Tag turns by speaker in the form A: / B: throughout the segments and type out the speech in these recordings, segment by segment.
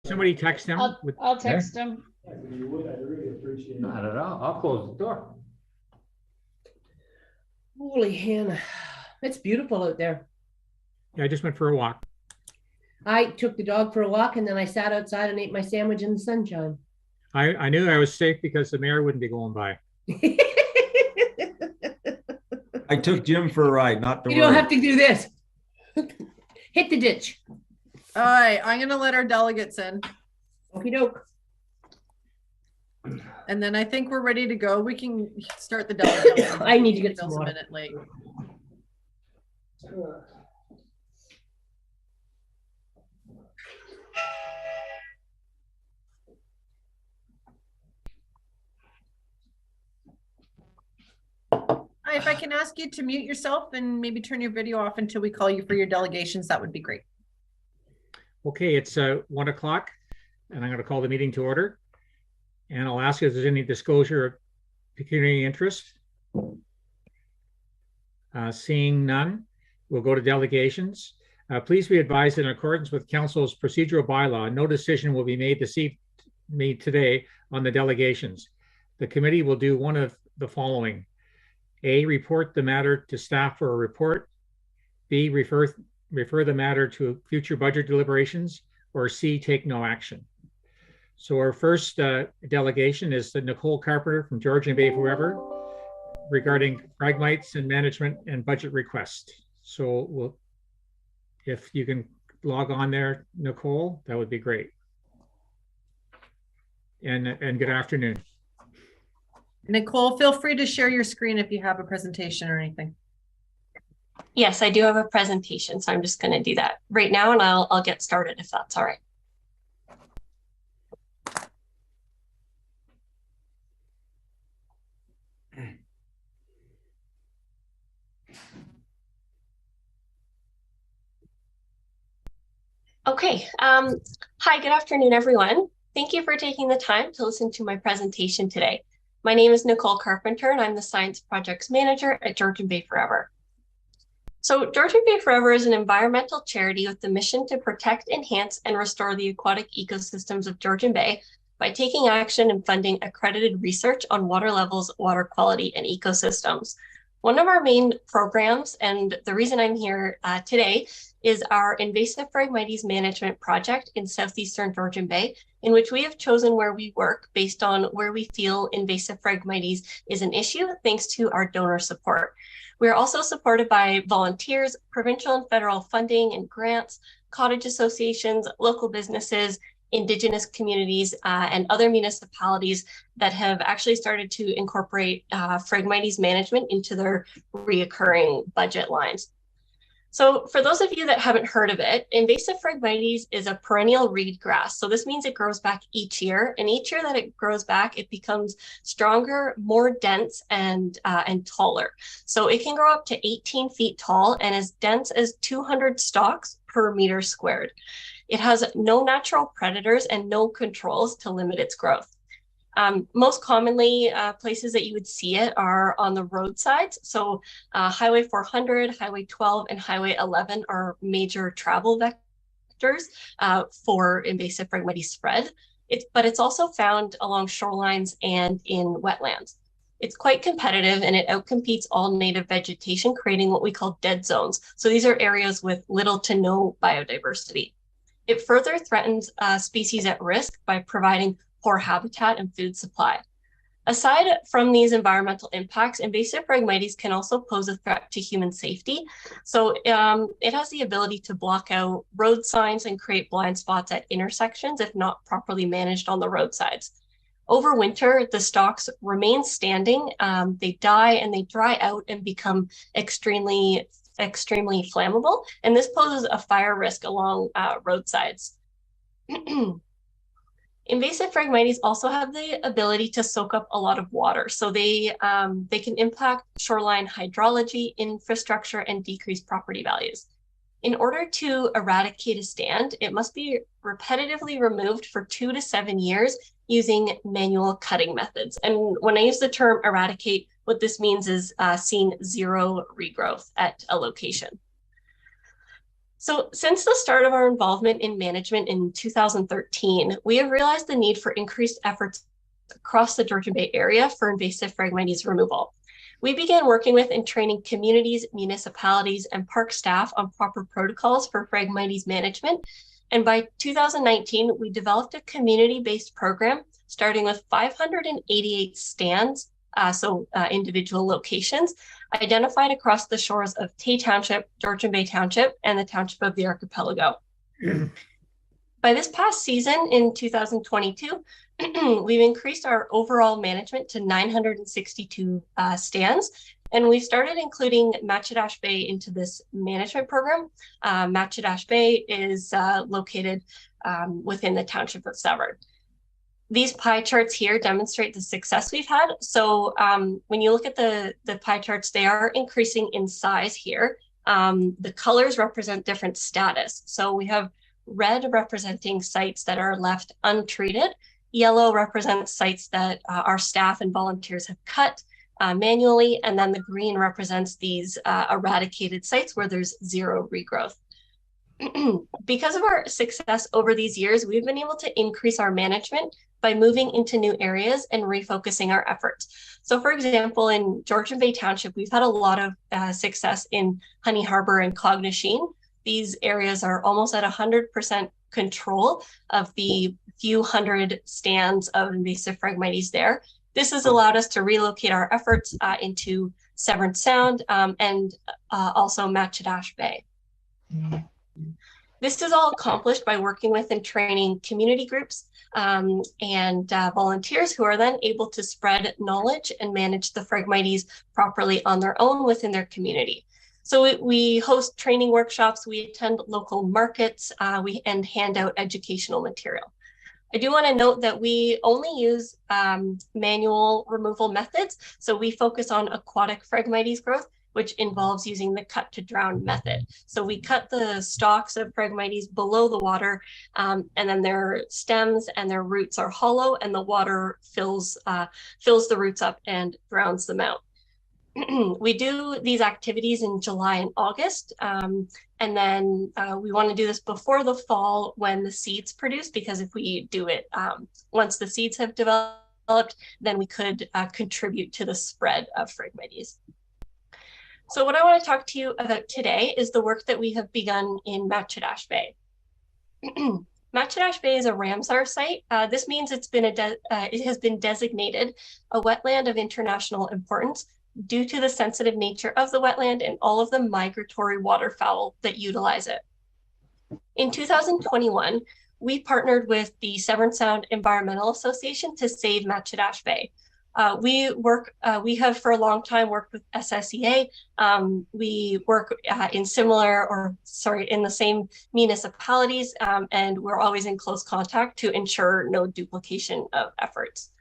A: Somebody text him.
B: I'll text him.
C: Yeah, if you would, I'd really appreciate it.
D: Not at all. I'll close the door.
E: Holy Hannah, it's beautiful out there.
A: Yeah, I just went for a walk.
E: I took the dog for a walk and then I sat outside and ate my sandwich in the sunshine.
A: I knew I was safe because the mayor wouldn't be going by.
D: I took Jim for a ride, not the
E: You don't have to do this. Hit the ditch.
B: All right, I'm gonna let our delegates in.
E: Okie doke.
B: And then I think we're ready to go. We can start the delegates.
E: I need to get some
B: Bill's a
E: water.
B: minute late. Hi, if I can ask you to mute yourself and maybe turn your video off until we call you for your delegations, that would be great.
A: Okay, it's 1 o'clock and I'm going to call the meeting to order. And I'll ask if there's any disclosure of pecuniary interest. Seeing none, we'll go to delegations. Please be advised that in accordance with Council's procedural bylaw, no decision will be made today on the delegations. The committee will do one of the following. A, report the matter to staff for a report. B, refer the matter to future budget deliberations. Or C, take no action. So our first delegation is the Nicole Carpenter from Georgian Bay Forever regarding Phragmites and management and budget request. So if you can log on there, Nicole, that would be great. And good afternoon.
B: Nicole, feel free to share your screen if you have a presentation or anything.
F: Yes, I do have a presentation, so I'm just going to do that right now, and I'll get started if that's all right. Okay. Hi, good afternoon, everyone. Thank you for taking the time to listen to my presentation today. My name is Nicole Carpenter, and I'm the Science Projects Manager at Georgian Bay Forever. So Georgian Bay Forever is an environmental charity with the mission to protect, enhance, and restore the aquatic ecosystems of Georgian Bay by taking action and funding accredited research on water levels, water quality, and ecosystems. One of our main programs, and the reason I'm here today, is our invasive Phragmites management project in southeastern Georgian Bay, in which we have chosen where we work based on where we feel invasive Phragmites is an issue, thanks to our donor support. We are also supported by volunteers, provincial and federal funding and grants, cottage associations, local businesses, Indigenous communities, and other municipalities that have actually started to incorporate Phragmites management into their reoccurring budget lines. So for those of you that haven't heard of it, invasive Phragmites is a perennial reed grass. So this means it grows back each year, and each year that it grows back, it becomes stronger, more dense, and taller. So it can grow up to 18 feet tall and as dense as 200 stalks per meter squared. It has no natural predators and no controls to limit its growth. Most commonly, places that you would see it are on the roadsides. So Highway 400, Highway 12, and Highway 11 are major travel vectors for invasive Phragmites spread. But it's also found along shorelines and in wetlands. It's quite competitive and it outcompetes all native vegetation, creating what we call dead zones. So these are areas with little to no biodiversity. It further threatens species at risk by providing poor habitat and food supply. Aside from these environmental impacts, invasive Phragmites can also pose a threat to human safety. So it has the ability to block out road signs and create blind spots at intersections if not properly managed on the roadsides. Over winter, the stalks remain standing, they die and they dry out and become extremely flammable. And this poses a fire risk along roadsides. Invasive Phragmites also have the ability to soak up a lot of water. So they can impact shoreline hydrology, infrastructure, and decrease property values. In order to eradicate a stand, it must be repetitively removed for 2 to 7 years using manual cutting methods. And when I use the term eradicate, what this means is seeing zero regrowth at a location. So since the start of our involvement in management in 2013, we have realized the need for increased efforts across the Georgian Bay area for invasive Phragmites removal. We began working with and training communities, municipalities, and park staff on proper protocols for Phragmites management. And by 2019, we developed a community-based program starting with 588 stands, individual locations, identified across the shores of Tay Township, Georgian Bay Township, and the Township of the Archipelago. By this past season in 2022, we've increased our overall management to 962 stands, and we started including Matchedash Bay into this management program. Matchedash Bay is located within the Township of Severn. These pie charts here demonstrate the success we've had. So when you look at the pie charts, they are increasing in size here. The colors represent different status. So we have red representing sites that are left untreated. Yellow represents sites that our staff and volunteers have cut manually. And then the green represents these eradicated sites where there's zero regrowth. Because of our success over these years, we've been able to increase our management by moving into new areas and refocusing our efforts. So for example, in Georgian Bay Township, we've had a lot of success in Honey Harbor and Cognasheen. These areas are almost at 100% control of the few hundred stands of invasive Phragmites there. This has allowed us to relocate our efforts into Severn Sound and also Matchedash Bay. This is all accomplished by working with and training community groups and volunteers who are then able to spread knowledge and manage the Phragmites properly on their own within their community. So we host training workshops, we attend local markets, and hand out educational material. I do want to note that we only use manual removal methods. So we focus on aquatic Phragmites growth, which involves using the cut to drown method. So we cut the stalks of Phragmites below the water, and then their stems and their roots are hollow, and the water fills the roots up and drowns them out. We do these activities in July and August, and then we want to do this before the fall when the seeds produce, because if we do it once the seeds have developed, then we could contribute to the spread of Phragmites. So what I want to talk to you about today is the work that we have begun in Matchedash Bay. Matchedash Bay is a Ramsar site. This means it has been designated a wetland of international importance due to the sensitive nature of the wetland and all of the migratory waterfowl that utilize it. In 2021, we partnered with the Severn Sound Environmental Association to save Matchedash Bay. We have for a long time worked with SSEA. We work in the same municipalities, and we're always in close contact to ensure no duplication of efforts.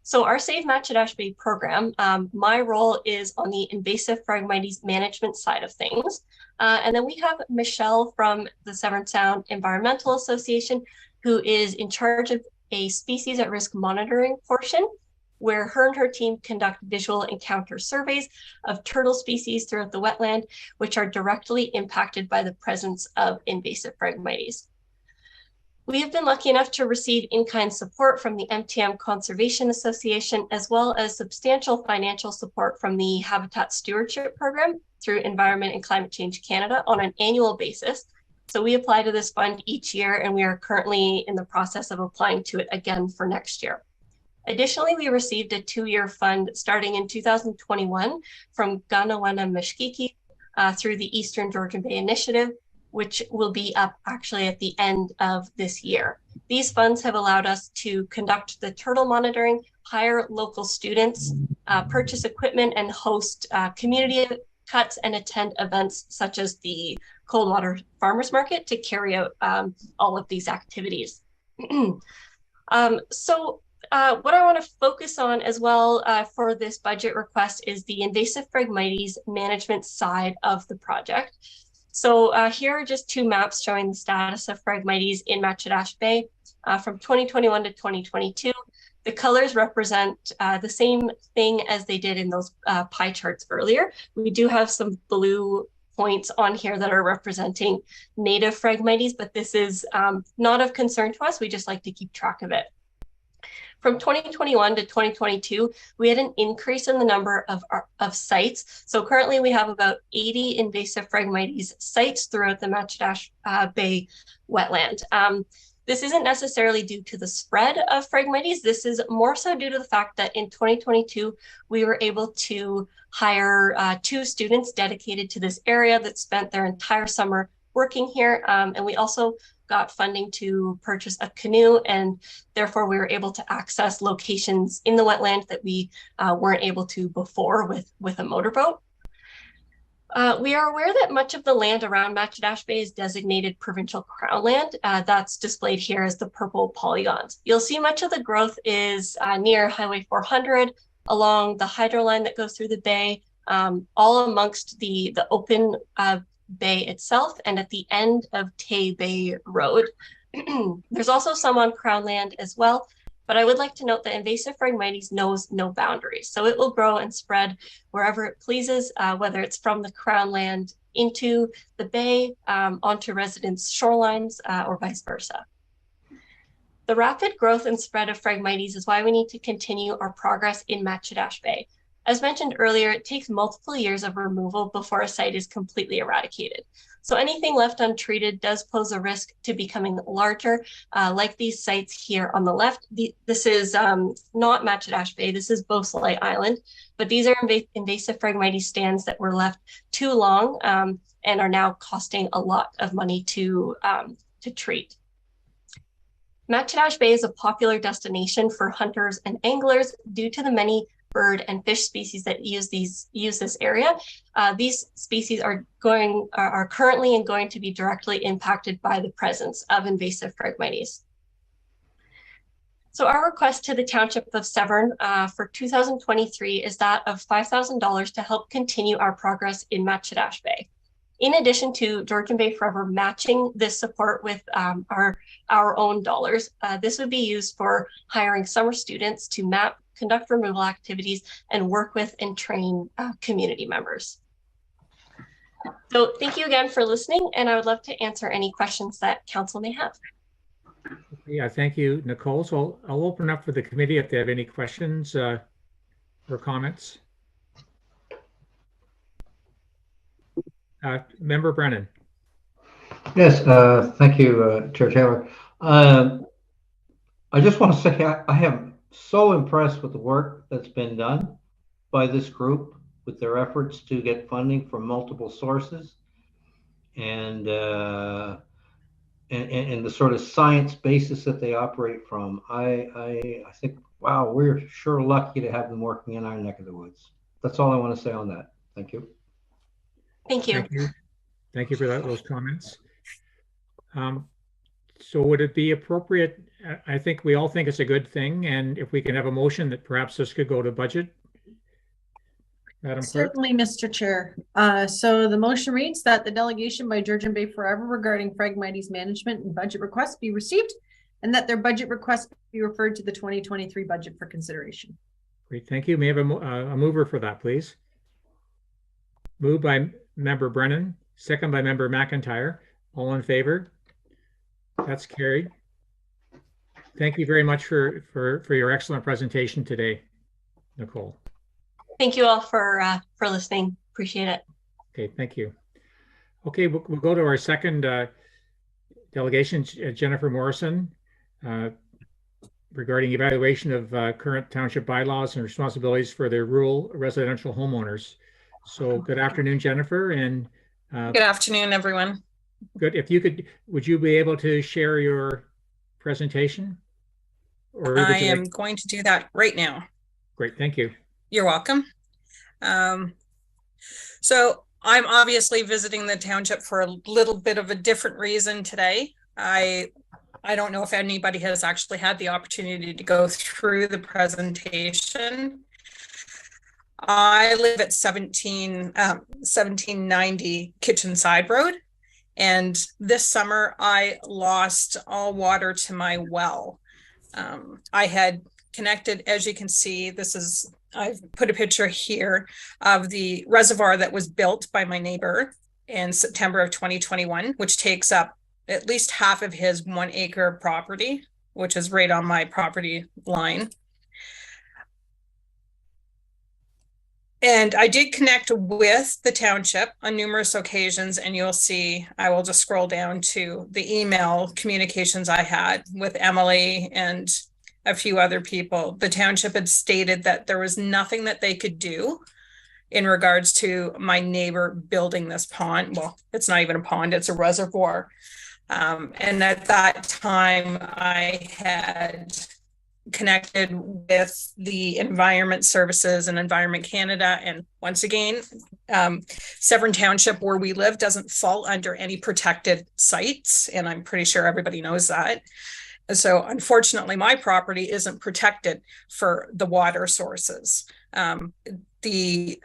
F: So our Save Matchedash Bay program, my role is on the invasive Phragmites management side of things. And then we have Michelle from the Severn Sound Environmental Association, who is in charge of a species at risk monitoring portion, where her and her team conduct visual encounter surveys of turtle species throughout the wetland, which are directly impacted by the presence of invasive Phragmites. We have been lucky enough to receive in-kind support from the MTM Conservation Association, as well as substantial financial support from the Habitat Stewardship Program through Environment and Climate Change Canada on an annual basis. So we apply to this fund each year, and we are currently in the process of applying to it again for next year. Additionally, we received a 2-year fund starting in 2021 from Ganawena Meshkiki through the Eastern Georgian Bay Initiative, which will be up actually at the end of this year. These funds have allowed us to conduct the turtle monitoring, hire local students, purchase equipment, and host community cuts and attend events such as the Coldwater Farmers Market to carry out all of these activities. What I want to focus on as well for this budget request is the invasive Phragmites management side of the project. So here are just 2 maps showing the status of Phragmites in Matchedash Bay from 2021 to 2022. The colors represent the same thing as they did in those pie charts earlier. We do have some blue points on here that are representing native Phragmites, but this is not of concern to us. We just like to keep track of it. From 2021 to 2022, we had an increase in the number of sites. So currently we have about 80 invasive Phragmites sites throughout the Matchedash Bay wetland. This isn't necessarily due to the spread of Phragmites. This is more so due to the fact that in 2022, we were able to hire 2 students dedicated to this area that spent their entire summer working here. And we also got funding to purchase a canoe, and therefore we were able to access locations in the wetland that we weren't able to before with a motorboat. We are aware that much of the land around Matchedash Bay is designated provincial crown land. That's displayed here as the purple polygons. You'll see much of the growth is near Highway 400, along the hydro line that goes through the bay, all amongst the open bay itself and at the end of Tay Bay Road. There's also some on crown land as well, but I would like to note that invasive Phragmites knows no boundaries. So it will grow and spread wherever it pleases, whether it's from the crown land into the bay, onto residents' shorelines, or vice versa. The rapid growth and spread of Phragmites is why we need to continue our progress in Matchedash Bay. As mentioned earlier, it takes multiple years of removal before a site is completely eradicated. So anything left untreated does pose a risk to becoming larger, like these sites here on the left. This is not Matchedash Bay, this is Beausoleil Island, but these are invasive Phragmites stands that were left too long and are now costing a lot of money to treat. Matchedash Bay is a popular destination for hunters and anglers due to the many bird and fish species that use this area. These species are currently and going to be directly impacted by the presence of invasive Phragmites. So our request to the Township of Severn for 2023 is that of $5,000 to help continue our progress in Matchedash Bay. In addition to Georgian Bay Forever matching this support with our own dollars, this would be used for hiring summer students to map, conduct removal activities, and work with and train community members. So thank you again for listening, and I would love to answer any questions that council may have.
A: Yeah, thank you, Nicole. So I'll open up for the committee if they have any questions or comments. Member Brennan.
G: Yes, thank you, Chair Taylor. I just want to say I am so impressed with the work that's been done by this group with their efforts to get funding from multiple sources and the sort of science basis that they operate from. I think, wow, we're sure lucky to have them working in our neck of the woods. That's all I want to say on that. Thank you.
F: Thank you.
A: Thank you. Thank you for those comments. So would it be appropriate? I think we all think it's a good thing, and if we can have a motion that perhaps this could go to budget. Madam Clerk.
B: Certainly, Mr. Chair. So the motion reads that the delegation by Georgian Bay Forever regarding Phragmites management and budget requests be received, and that their budget requests be referred to the 2023 budget for consideration.
A: Great, thank you. May I have a mover for that, please? Moved by Member Brennan, second by Member McIntyre. All in favor? That's carried. Thank you very much for your excellent presentation today, Nicole.
F: Thank you all for listening. Appreciate it.
A: Okay, thank you. Okay, we'll go to our second delegation, Jennifer Morrison, regarding evaluation of current township bylaws and responsibilities for the rural residential homeowners. So good afternoon, Jennifer. And
H: good afternoon, everyone.
A: Good. If you could, would you be able to share your presentation? Or
H: I am going to do that right now.
A: Great, thank you.
H: You're welcome. So I'm obviously visiting the township for a little bit of a different reason today. I don't know if anybody has actually had the opportunity to go through the presentation. I live at 1790 Kitchen Side Road, and this summer I lost all water to my well. I had connected, as you can see, I've put a picture here of the reservoir that was built by my neighbor. in September of 2021, which takes up at least half of his 1 acre property, which is right on my property line. And I did connect with the township on numerous occasions, and you'll see, I will just scroll down to the email communications I had with Emily and a few other people. The township had stated that there was nothing that they could do in regards to my neighbor building this pond. Well, it's not even a pond, it's a reservoir. And at that time, I had connected with the Environment Services and Environment Canada. And once again, Severn Township, where we live, doesn't fall under any protected sites. And I'm pretty sure everybody knows that. So unfortunately, my property isn't protected for the water sources. The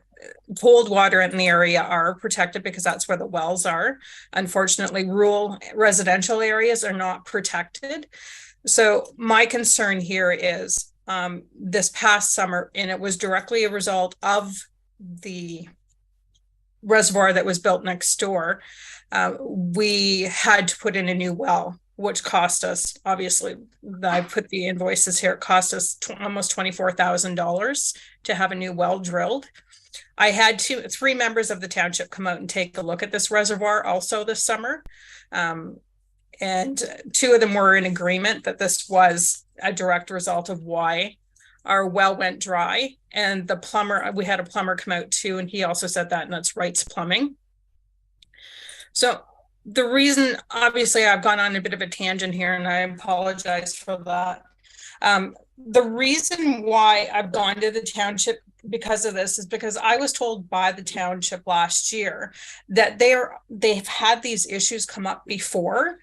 H: cold water in the area are protected because that's where the wells are. Unfortunately, rural residential areas are not protected. So my concern here is this past summer, and it was directly a result of the reservoir that was built next door, we had to put in a new well, which cost us, obviously, I put the invoices here, it cost us almost $24,000 to have a new well drilled. I had 3 members of the township come out and take a look at this reservoir also this summer. And 2 of them were in agreement that this was a direct result of why our well went dry. And the plumber, we had a plumber come out too, and he also said that, and that's Wright's Plumbing. So the reason, obviously, I've gone on a bit of a tangent here, and I apologize for that. The reason why I've gone to the township because of this is because I was told by the township last year that they've had these issues come up before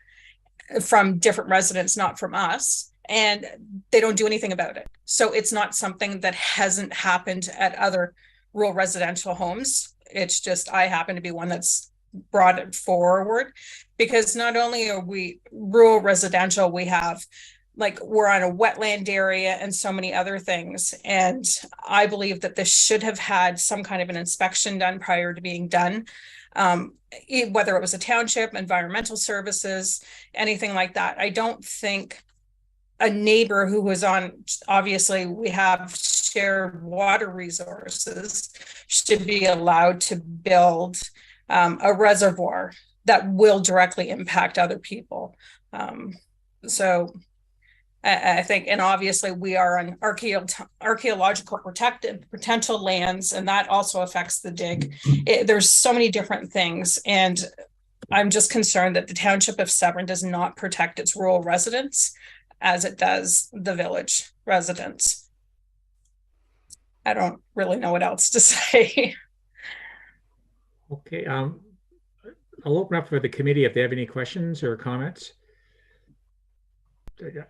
H: from different residents, not from us, and they don't do anything about it. So it's not something that hasn't happened at other rural residential homes. It's just I happen to be one that's brought it forward, because not only are we rural residential, we have, like, we're on a wetland area and so many other things. And I believe that this should have had some kind of an inspection done prior to being done. Whether it was a township, environmental services, anything like that. I don't think a neighbor who was on, obviously we have shared water resources, should be allowed to build a reservoir that will directly impact other people. So I think, and obviously we are on archaeological protected potential lands, and that also affects the dig. There's so many different things, and I'm just concerned that the township of Severn does not protect its rural residents as it does the village residents. I don't really know what else to say.
A: Okay, I'll open up for the committee if they have any questions or comments.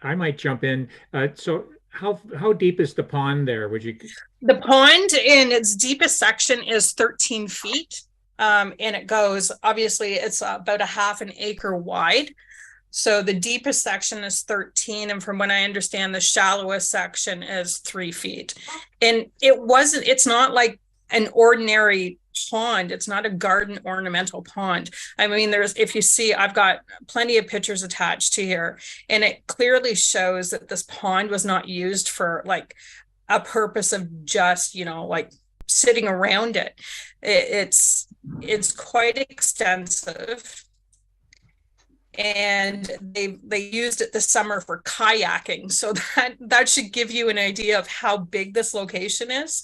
A: I might jump in. So how deep is the pond there? Would you?
H: The pond in its deepest section is 13 feet. And it goes, obviously it's about a half an acre wide. So the deepest section is 13. And from what I understand, the shallowest section is 3 feet. And it's not like an ordinary pond. It's not a garden ornamental pond. I mean, if you see, I've got plenty of pictures attached to here, and it clearly shows that this pond was not used for like a purpose of just, like sitting around it. It's quite extensive. And they used it this summer for kayaking. So that should give you an idea of how big this location is.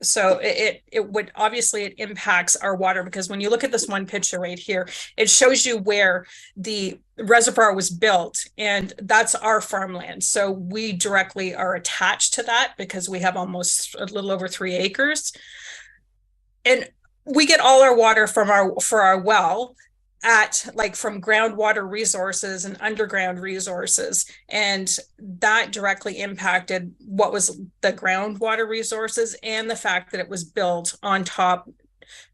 H: So it would, obviously it impacts our water, because when you look at this one picture right here, it shows you where the reservoir was built, and that's our farmland. So we directly are attached to that because we have almost a little over 3 acres. And we get all our water for our well from groundwater resources and underground resources. And that directly impacted what was the groundwater resources, and the fact that it was built on top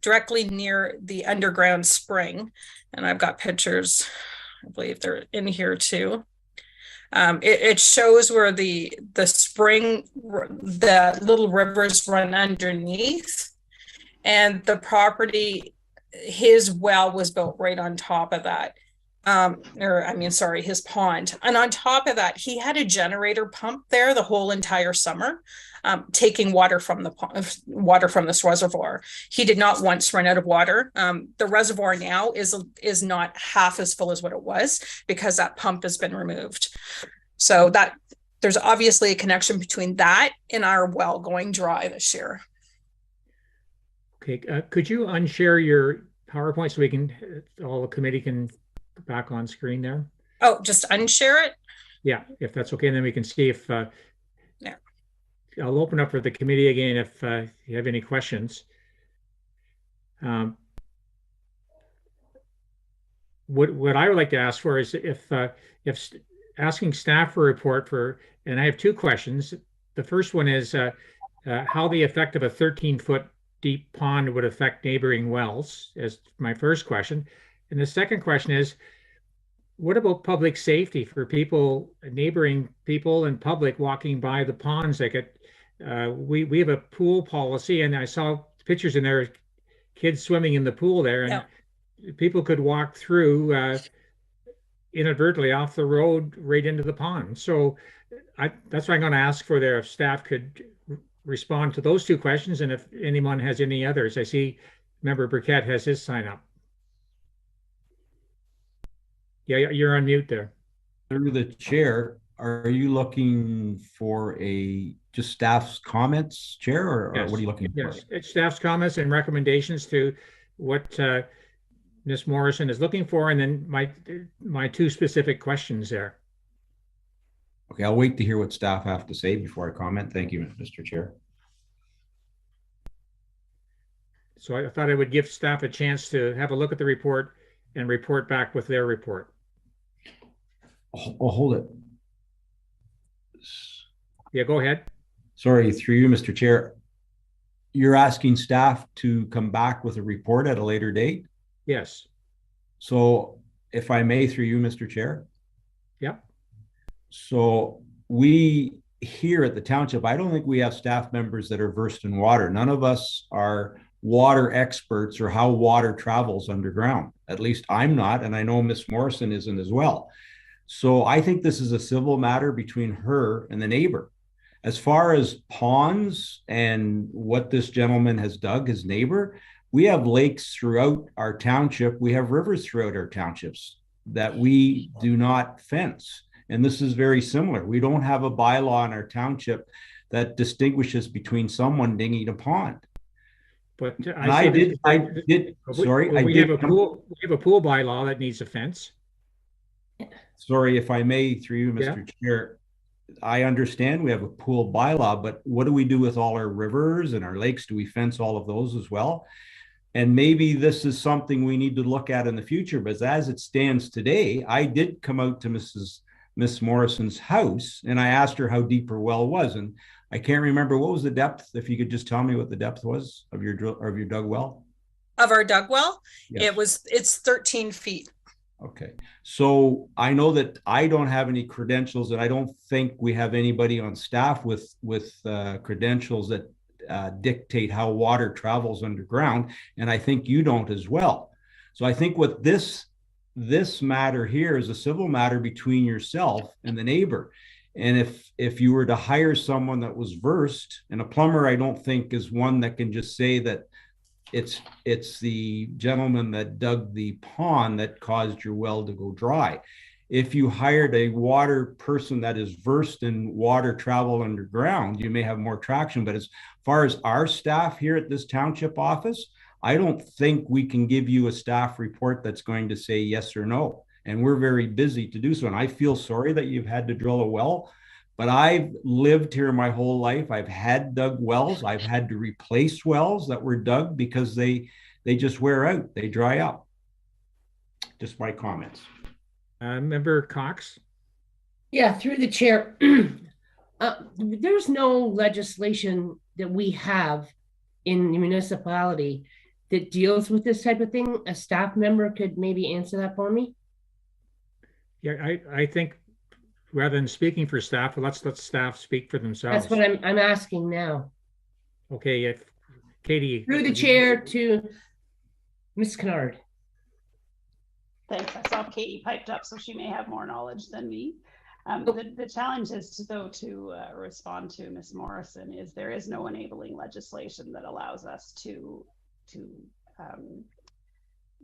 H: directly near the underground spring. And I've got pictures, I believe they're in here too. It shows where the spring, the little rivers run underneath, and the property his well was built right on top of that. His pond. And on top of that, he had a generator pump there the whole entire summer, taking water from this reservoir. He did not once run out of water. The reservoir now is not half as full as what it was because that pump has been removed. So that there's obviously a connection between that and our well going dry this year.
A: Okay, could you unshare your PowerPoint so we can, all the committee can back on screen there?
H: Oh, just unshare it?
A: Yeah, if that's okay, and then we can see if,
H: yeah.
A: I'll open up for the committee again if you have any questions. What I would like to ask for is if asking staff for a report for, and I have two questions. The first one is how the effect of a 13-foot deep pond would affect neighboring wells, as my first question. And the second question is, what about public safety for people, neighboring people and public walking by the ponds? Like we have a pool policy, and I saw pictures in there, kids swimming in the pool there, and yeah, people could walk through inadvertently off the road right into the pond. So that's why I'm going to ask for their staff could respond to those two questions, and if anyone has any others. I see Member Burkett has his sign up. Yeah, you're on mute there.
D: Through the chair, are you looking for just staff's comments, Chair, or
A: Yes.
D: what are you looking for?
A: Yes, it's staff's comments and recommendations to what Ms. Morrison is looking for, and then my two specific questions there.
D: Okay, I'll wait to hear what staff have to say before I comment. Thank you, Mr. Chair.
A: So I thought I would give staff a chance to have a look at the report and report back with their report.
D: Oh, hold it.
A: Yeah, go ahead.
D: Sorry, through you, Mr. Chair. You're asking staff to come back with a report at a later date?
A: Yes.
D: So if I may, through you, Mr. Chair.
A: Yeah.
D: So we here at the township, I don't think we have staff members that are versed in water. None of us are water experts or how water travels underground. At least I'm not, and I know Miss Morrison isn't as well. So I think this is a civil matter between her and the neighbor. As far as ponds and what this gentleman has dug, his neighbor, we have lakes throughout our township. We have rivers throughout our townships that we do not fence. And this is very similar. We don't have a bylaw in our township that distinguishes between someone digging a pond.
A: But
D: we have a
A: pool bylaw that needs a fence.
D: Sorry, if I may, through you, Mr. Chair, I understand we have a pool bylaw, but what do we do with all our rivers and our lakes? Do we fence all of those as well? And maybe this is something we need to look at in the future, but as it stands today, I did come out to Miss Morrison's house and I asked her how deep her well was. And I can't remember, what was the depth? If you could just tell me what the depth was of your dug well.
H: Of our dug well?
D: Yes.
H: It's 13 feet.
D: Okay. So I know that I don't have any credentials, and I don't think we have anybody on staff with credentials that dictate how water travels underground. And I think you don't as well. So I think what this matter here is a civil matter between yourself and the neighbor. And if you were to hire someone that was versed, and a plumber, I don't think is one that can just say that it's the gentleman that dug the pond that caused your well to go dry. If you hired a water person that is versed in water travel underground, you may have more traction. But as far as our staff here at this township office, I don't think we can give you a staff report that's going to say yes or no. And we're very busy to do so. And I feel sorry that you've had to drill a well, but I've lived here my whole life. I've had dug wells. I've had to replace wells that were dug because they just wear out. They dry up. Just my comments.
A: Member Cox?
E: Yeah, through the chair. There's no legislation that we have in the municipality that deals with this type of thing. A staff member could maybe answer that for me.
A: Yeah, I think rather than speaking for staff, let's let staff speak for themselves.
E: That's what I'm asking now.
A: Okay, if Katie.
E: Through the chair to Ms. Kennard.
I: Thanks. I saw Katie piped up, so she may have more knowledge than me. The challenge is to respond to Ms. Morrison is there is no enabling legislation that allows us to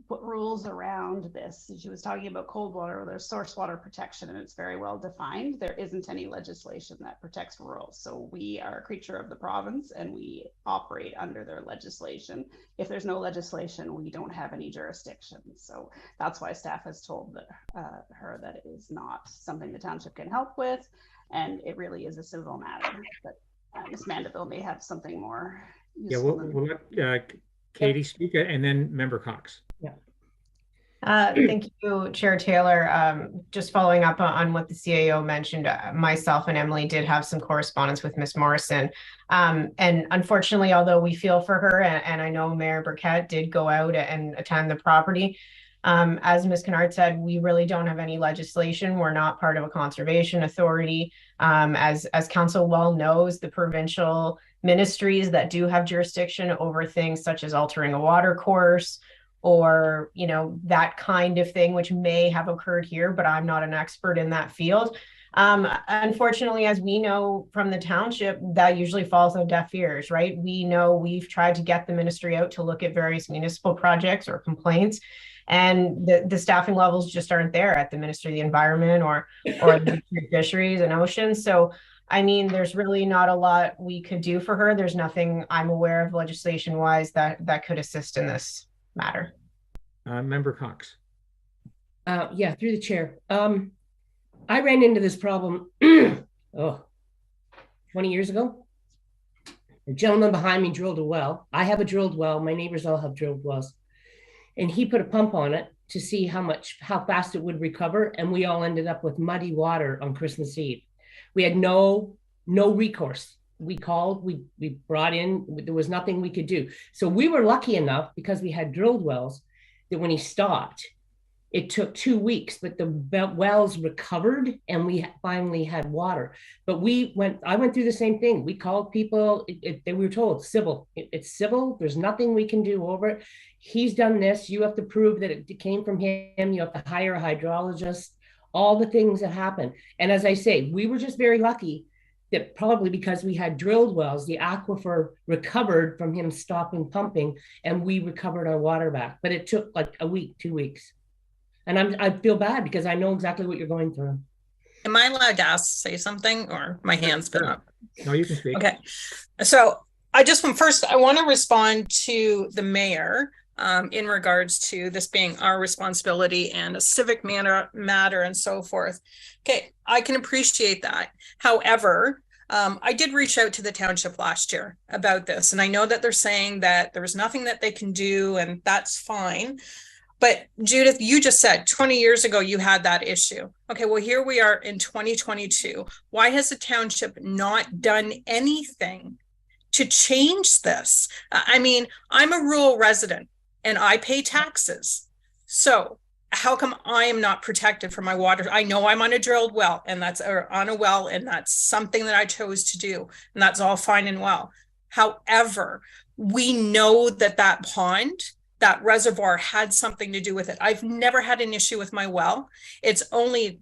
I: put rules around this. She was talking about cold water, there's source water protection, and it's very well defined. There isn't any legislation that protects rural. So we are a creature of the province and we operate under their legislation. If there's no legislation, we don't have any jurisdiction. So that's why staff has told her that it is not something the township can help with. And it really is a civil matter. But Ms. Mandeville may have something more useful.
A: Yeah, we'll let Katie speak and then Member Cox.
E: Yeah.
J: Thank you, Chair Taylor. Just following up on what the CAO mentioned, myself and Emily did have some correspondence with Ms. Morrison. And unfortunately, although we feel for her, and I know Mayor Burkett did go out and attend the property, as Ms. Kennard said, we really don't have any legislation. We're not part of a conservation authority. As council well knows, the provincial ministries that do have jurisdiction over things such as altering a water course, or, you know, that kind of thing, which may have occurred here, but I'm not an expert in that field. Unfortunately, as we know from the township, that usually falls on deaf ears, right? We know we've tried to get the ministry out to look at various municipal projects or complaints, and the staffing levels just aren't there at the Ministry of the Environment or the Ministry of Fisheries and Oceans. So, I mean, there's really not a lot we could do for her. There's nothing I'm aware of legislation-wise that could assist in this matter.
A: Member Cox.
E: Yeah, through the chair. I ran into this problem 20 years ago. A gentleman behind me drilled a well. I have a drilled well. My neighbors all have drilled wells. And he put a pump on it to see how fast it would recover. And we all ended up with muddy water on Christmas Eve. We had no recourse. We called, we brought in, there was nothing we could do. So we were lucky enough, because we had drilled wells, that when he stopped, it took 2 weeks, but the wells recovered and we finally had water. But I went through the same thing. We called people, we were told civil, it's civil, there's nothing we can do over it. He's done this, you have to prove that it came from him, you have to hire a hydrologist, all the things that happened. And as I say, we were just very lucky that probably because we had drilled wells, the aquifer recovered from him stopping pumping, and we recovered our water back. But it took like a week, 2 weeks. And I feel bad because I know exactly what you're going through.
H: Am I allowed to say something, or my hand's been up?
A: No, you can speak. Okay.
H: So I want to respond to the mayor in regards to this being our responsibility and a civic matter and so forth. Okay, I can appreciate that. However, I did reach out to the township last year about this, and I know that they're saying that there was nothing that they can do, and that's fine. But Judith, you just said 20 years ago you had that issue. Okay, well, here we are in 2022. Why has the township not done anything to change this? I mean, I'm a rural resident and I pay taxes. So how come I am not protected from my water? I know I'm on a drilled well, and that's something that I chose to do, and that's all fine and well. However, we know that pond, that reservoir had something to do with it. I've never had an issue with my well. It's only,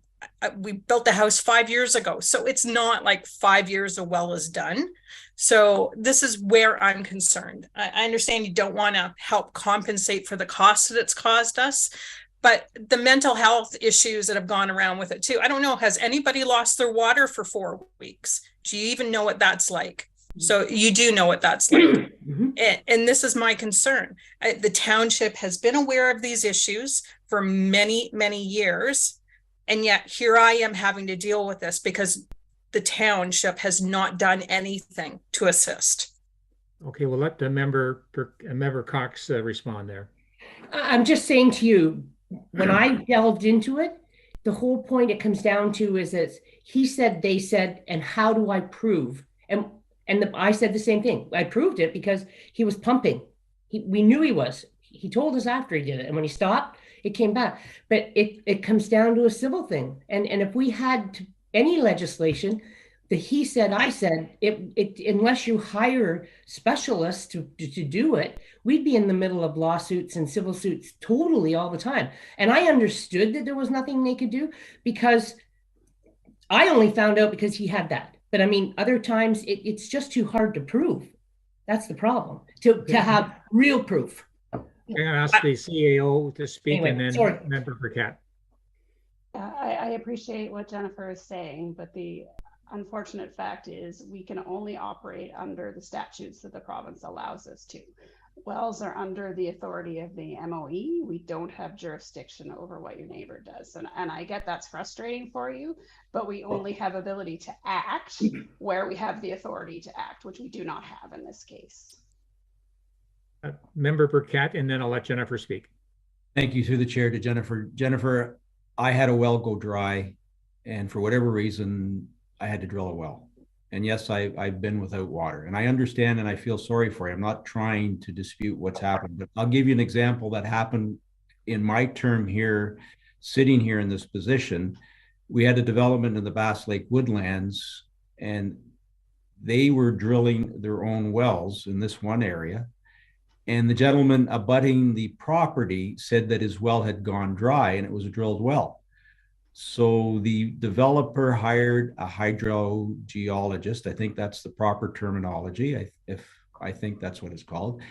H: we built the house 5 years ago. So it's not like 5 years a well is done. So this is where I'm concerned. I understand you don't want to help compensate for the costs that it's caused us, but the mental health issues that have gone around with it too. I don't know, has anybody lost their water for 4 weeks? Do you even know what that's like? So you do know what that's like. Mm-hmm. And this is my concern. The township has been aware of these issues for many, many years. And yet here I am having to deal with this because the township has not done anything to assist.
A: Okay, we'll let the member Cox respond there.
E: I'm just saying to you, when I delved into it, the whole point it comes down to is that he said, they said, and how do I prove? I said the same thing. I proved it because he was pumping. We knew he was. He told us after he did it. And when he stopped, it came back. But it comes down to a civil thing. And if we had any legislation, the he said, I said, it unless you hire specialists to do it, we'd be in the middle of lawsuits and civil suits totally all the time. And I understood that there was nothing they could do, because I only found out because he had that. But I mean, other times it's just too hard to prove. That's the problem, to have real proof.
A: I'm going to ask the CAO to speak,
E: Anyway,
A: and then
E: sorry.
A: Member Burkett.
I: I appreciate what Jennifer is saying, but the unfortunate fact is we can only operate under the statutes that the province allows us to. Wells are under the authority of the MOE. We don't have jurisdiction over what your neighbor does. And I get that's frustrating for you, but we only have ability to act where we have the authority to act, which we do not have in this case.
A: Member Burkett, and then I'll let Jennifer speak.
D: Thank you, through the chair, to Jennifer. Jennifer, I had a well go dry, and for whatever reason, I had to drill a well. And yes, I've been without water, and I understand, and I feel sorry for you. I'm not trying to dispute what's happened, but I'll give you an example that happened in my term here, sitting here in this position. We had a development in the Bass Lake Woodlands, and they were drilling their own wells in this one area. And the gentleman abutting the property said that his well had gone dry, and it was a drilled well. So the developer hired a hydrogeologist. I think that's the proper terminology. I think that's what it's called.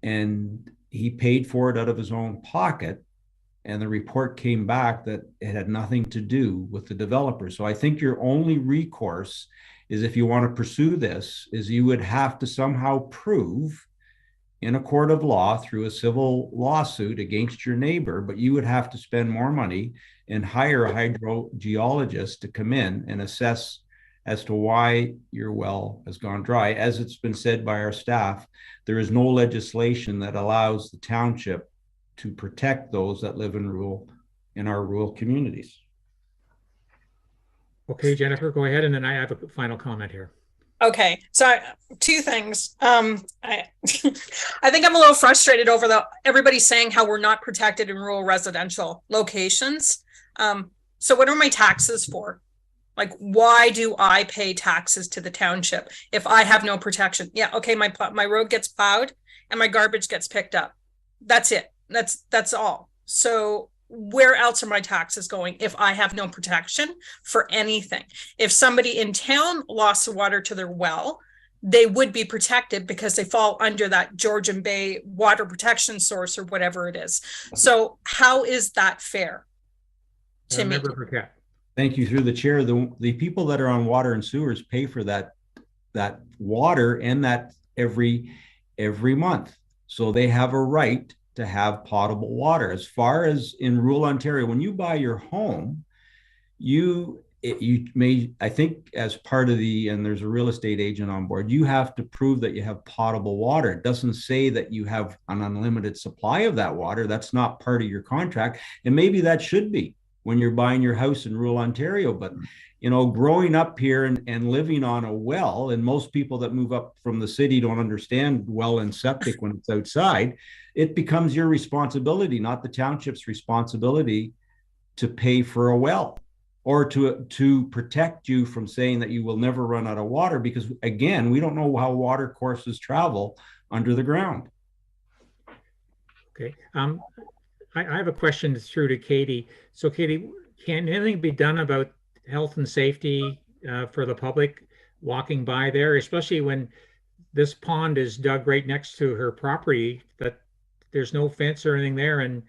D: And he paid for it out of his own pocket. And the report came back that it had nothing to do with the developer. So I think your only recourse is, if you want to pursue this, is you would have to somehow prove in a court of law through a civil lawsuit against your neighbor, but you would have to spend more money and hire a hydrogeologist to come in and assess as to why your well has gone dry. As it's been said by our staff, there is no legislation that allows the township to protect those that live in our rural communities.
A: Okay, Jennifer, go ahead, and then I have a final comment here.
H: Okay, so two things. I think I'm a little frustrated over everybody saying how we're not protected in rural residential locations. So what are my taxes for? Like, why do I pay taxes to the township if I have no protection? Yeah, okay, my road gets plowed and my garbage gets picked up. That's it. That's all. So where else are my taxes going if I have no protection for anything? If somebody in town lost the water to their well, they would be protected because they fall under that Georgian Bay water protection source or whatever it is. So how is that fair to me?
D: Thank you, through the chair. The people that are on water and sewers pay for that water and that every month. So they have a right to have potable water. As far as in rural Ontario, when you buy your home, you may, I think, as part of and there's a real estate agent on board, you have to prove that you have potable water. It doesn't say that you have an unlimited supply of that water. That's not part of your contract. And maybe that should be when you're buying your house in rural Ontario. But, you know, growing up here and living on a well, and most people that move up from the city don't understand well and septic when it's outside, it becomes your responsibility, not the township's responsibility, to pay for a well or to protect you from saying that you will never run out of water, because again, we don't know how water courses travel under the ground.
A: Okay. I have a question through to Katie. So Katie, can anything be done about health and safety for the public walking by there, especially when this pond is dug right next to her property, that there's no fence or anything there? And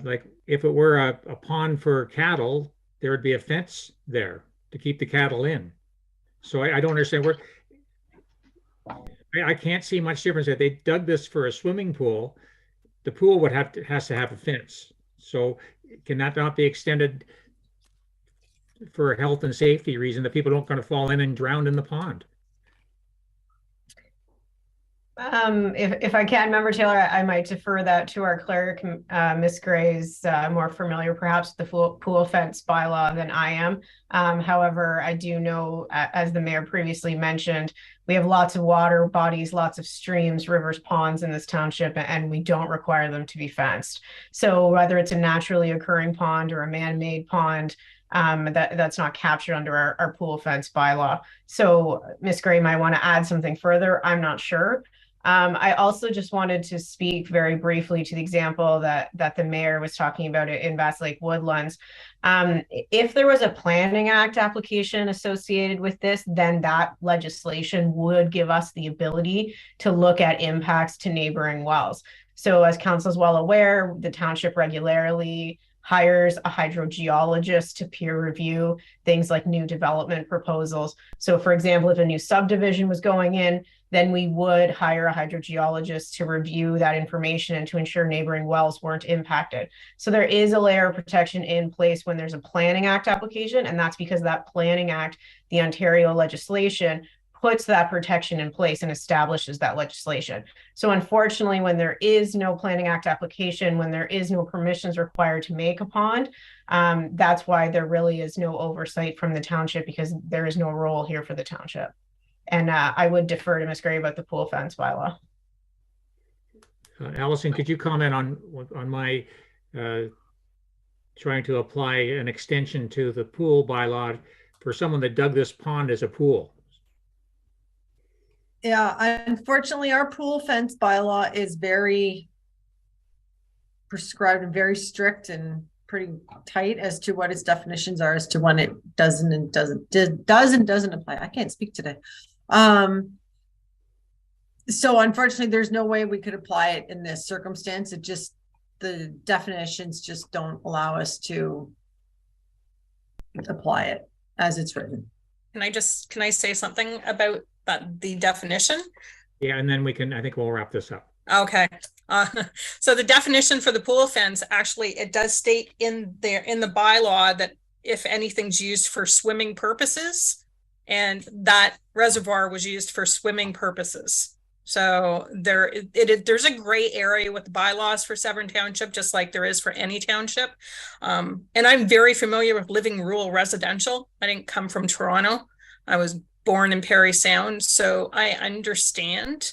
A: like, if it were a pond for cattle, there would be a fence there to keep the cattle in. So I don't understand where, I can't see much difference. If they dug this for a swimming pool, the pool would has to have a fence. So can that not be extended for a health and safety reason, that people don't going to fall in and drown in the pond?
J: If I can, Member Taylor, I might defer that to our clerk. Ms. Gray's more familiar perhaps with the pool fence bylaw than I am. However, I do know, as the mayor previously mentioned, we have lots of water bodies, lots of streams, rivers, ponds in this township, and we don't require them to be fenced. So whether it's a naturally occurring pond or a man-made pond, That's not captured under our pool fence bylaw. So Ms. Gray might want to add something further. I'm not sure. I also just wanted to speak very briefly to the example that the mayor was talking about it in Bass Lake Woodlands. If there was a Planning Act application associated with this, then that legislation would give us the ability to look at impacts to neighboring wells. So as council is well aware, the township regularly hires a hydrogeologist to peer review things like new development proposals. So for example, if a new subdivision was going in, then we would hire a hydrogeologist to review that information and to ensure neighboring wells weren't impacted. So there is a layer of protection in place when there's a Planning Act application, and that's because that Planning Act, the Ontario legislation, puts that protection in place and establishes that legislation. So unfortunately, when there is no Planning Act application, when there is no permissions required to make a pond, that's why there really is no oversight from the township, because there is no role here for the township. And I would defer to Ms. Gray about the pool fence bylaw.
A: Allison, could you comment on my trying to apply an extension to the pool bylaw for someone that dug this pond as a pool?
B: Yeah, unfortunately, our pool fence bylaw is very prescribed and very strict and pretty tight as to what its definitions are as to when it does and doesn't apply. I can't speak today. So unfortunately, there's no way we could apply it in this circumstance. It just, the definitions just don't allow us to apply it as it's written.
H: Can I say something about the definition?
A: Yeah, and then I think we'll wrap this up.
H: Okay. So the definition for the pool fence, actually, it does state in the bylaw that if anything's used for swimming purposes, and that reservoir was used for swimming purposes. So there's a gray area with the bylaws for Severn Township, just like there is for any township. And I'm very familiar with living rural residential. I didn't come from Toronto. I was born in Parry Sound, so I understand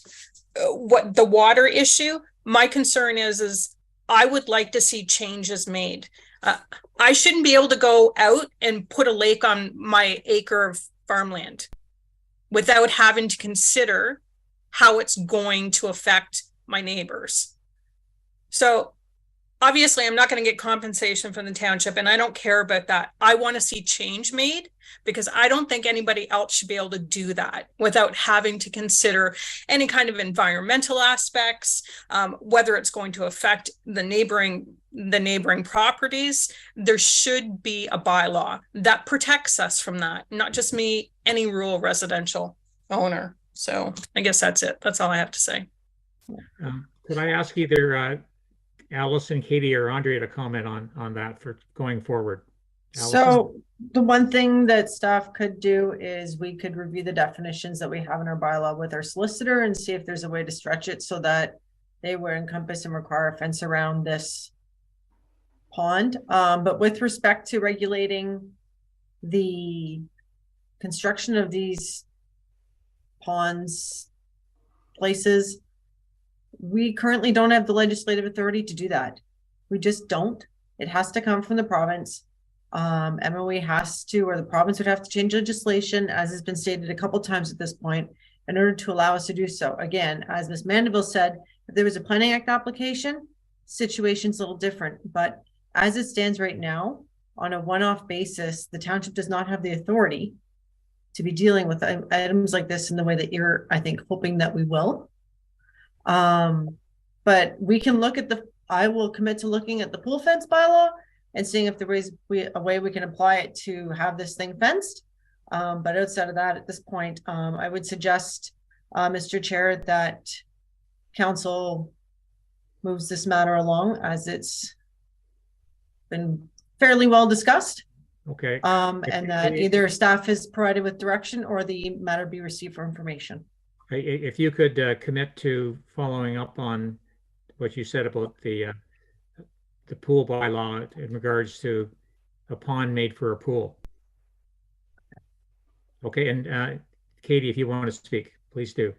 H: what the water issue. My concern is I would like to see changes made. I shouldn't be able to go out and put a lake on my acre of farmland without having to consider how it's going to affect my neighbors. So obviously I'm not going to get compensation from the township, and I don't care about that. I want to see change made, because I don't think anybody else should be able to do that without having to consider any kind of environmental aspects, whether it's going to affect the neighboring properties. There should be a bylaw that protects us from that, not just me, any rural residential owner. So I guess that's it. That's all I have to say.
A: Could I ask either Allison, Katie, or Andrea to comment on that for going forward? Allison?
B: So the one thing that staff could do is we could review the definitions that we have in our bylaw with our solicitor and see if there's a way to stretch it so that they would encompass and require a fence around this pond. But with respect to regulating the construction of these ponds, places, we currently don't have the legislative authority to do that. We just don't. It has to come from the province. MOE has to, or the province would have to change legislation, as has been stated a couple times at this point, in order to allow us to do so. Again, as Ms. Mandeville said, if there was a Planning Act application, situation's a little different. But as it stands right now, on a one-off basis, the township does not have the authority to be dealing with items like this in the way that you're, I think, hoping that we will. But we can look at I will commit to looking at the pool fence bylaw and seeing if there is a way we can apply it to have this thing fenced. But outside of that, at this point, I would suggest, Mr. Chair, that council moves this matter along as it's been fairly well discussed.
A: Okay.
B: And that either staff is provided with direction or the matter be received for information.
A: If you could commit to following up on what you said about the pool bylaw in regards to a pond made for a pool. Okay, and Katie, if you want to speak, please do.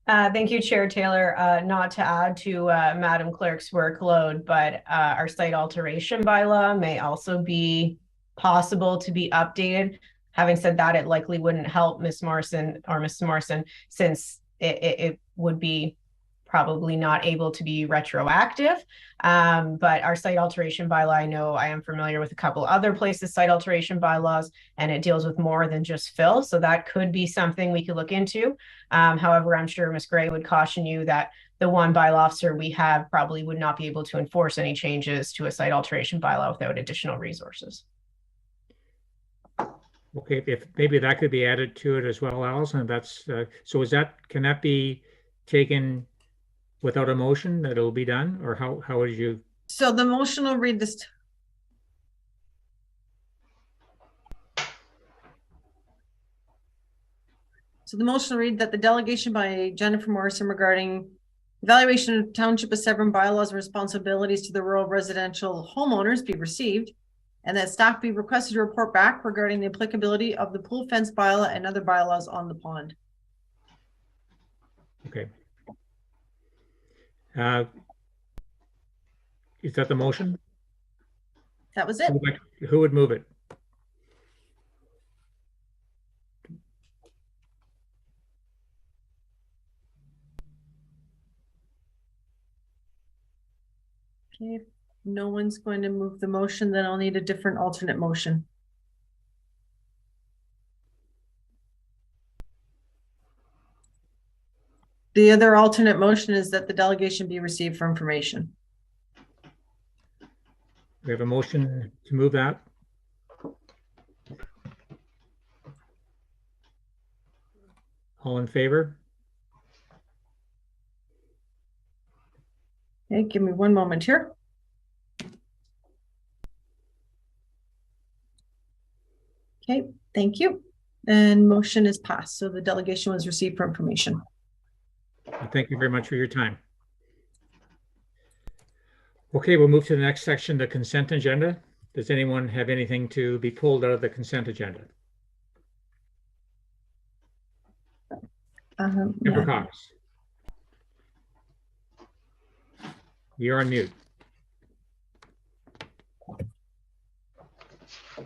J: Thank you, Chair Taylor. Not to add to Madam Clerk's workload, but our site alteration bylaw may also be possible to be updated. Having said that, it likely wouldn't help Ms. Morrison or Mrs. Morrison, since it would be probably not able to be retroactive. But our site alteration bylaw, I know I am familiar with a couple other places site alteration bylaws, and it deals with more than just fill. So that could be something we could look into. However, I'm sure Ms. Gray would caution you that the one bylaw officer we have probably would not be able to enforce any changes to a site alteration bylaw without additional resources.
A: Okay, if maybe that could be added to it as well, Allison. That's so. Can that be taken without a motion that it'll be done, or how would you?
B: So the motion will read this. So the motion will read that the delegation by Jennifer Morrison regarding evaluation of Township of Severn bylaws and responsibilities to the rural residential homeowners be received, and that staff be requested to report back regarding the applicability of the pool fence bylaw and other bylaws on the pond.
A: Okay. Is that the motion?
B: That was it.
A: Who would move it?
B: Okay, if no one's going to move the motion, then I'll need a different alternate motion. The other alternate motion is that the delegation be received for information.
A: We have a motion to move that. All in favor?
B: Okay, give me one moment here. Okay, thank you. And motion is passed. So the delegation was received for information.
A: Thank you very much for your time. Okay, we'll move to the next section, the consent agenda. Does anyone have anything to be pulled out of the consent agenda? Member Cox. You're on mute.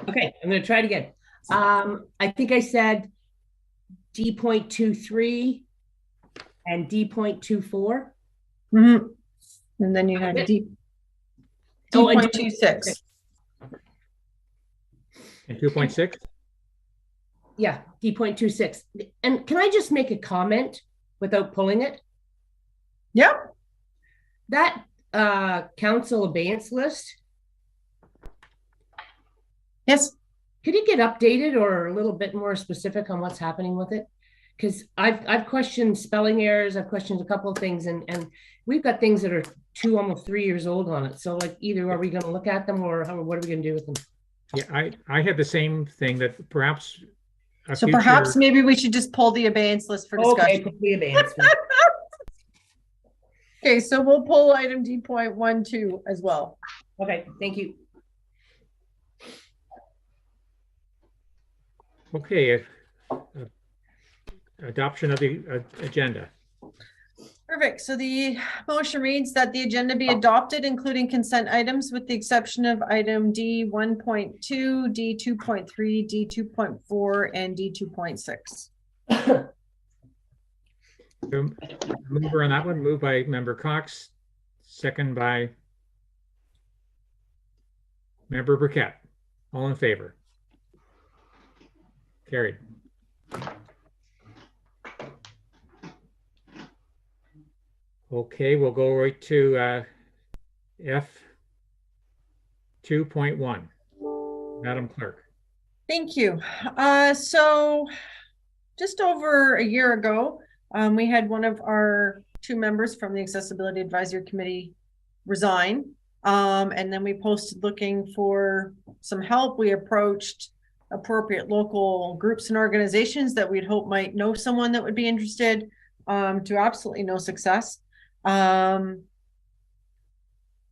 E: Okay, I'm going to try it again. I think I said D.23 and D.24.
B: Mm-hmm. And then you had D.26.
A: And 2.6?
E: Yeah, D.26. And can I just make a comment without pulling it?
B: Yeah.
E: That council abeyance list.
B: Yes.
E: Could it get updated or a little bit more specific on what's happening with it? Because I've questioned spelling errors, I've questioned a couple of things, and we've got things that are 2, almost 3 years old on it. So like, either are we going to look at them, or what are we going to do with them?
A: Yeah, I had the same thing, that perhaps.
B: So perhaps maybe we should just pull the abeyance list for discussion.
E: Okay, pull the abeyance list.
B: Okay, so we'll pull item D.12 as well.
E: Okay, thank you.
A: Okay, adoption of the agenda.
B: Perfect. So the motion reads that the agenda be adopted, including consent items, with the exception of item D.1.2, D.2.3, D.2.4, and D.2.6.
A: Mover on that one, moved by Member Cox, second by Member Burkett. All in favor? Carried. Okay, we'll go right to F2.1. Madam Clerk.
B: Thank you. So just over a year ago, we had one of our 2 members from the Accessibility Advisory Committee resign. And then we posted looking for some help. We approached appropriate local groups and organizations that we'd hope might know someone that would be interested, to absolutely no success. And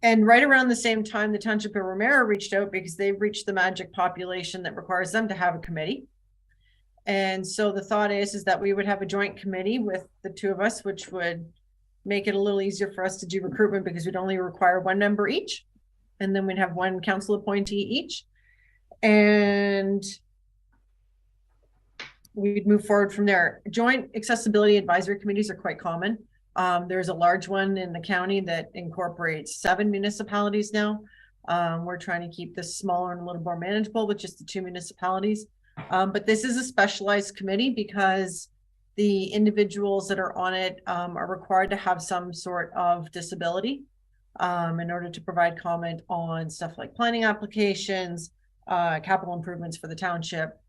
B: right around the same time, the Township of Romero reached out because they've reached the magic population that requires them to have a committee. And so the thought is that we would have a joint committee with the 2 of us, which would make it a little easier for us to do recruitment, because we'd only require 1 member each. And then we'd have 1 council appointee each. And we'd move forward from there. Joint accessibility advisory committees are quite common. There's a large one in the county that incorporates 7 municipalities now. We're trying to keep this smaller and a little more manageable with just the 2 municipalities. But this is a specialized committee because the individuals that are on it are required to have some sort of disability in order to provide comment on stuff like planning applications, capital improvements for the township,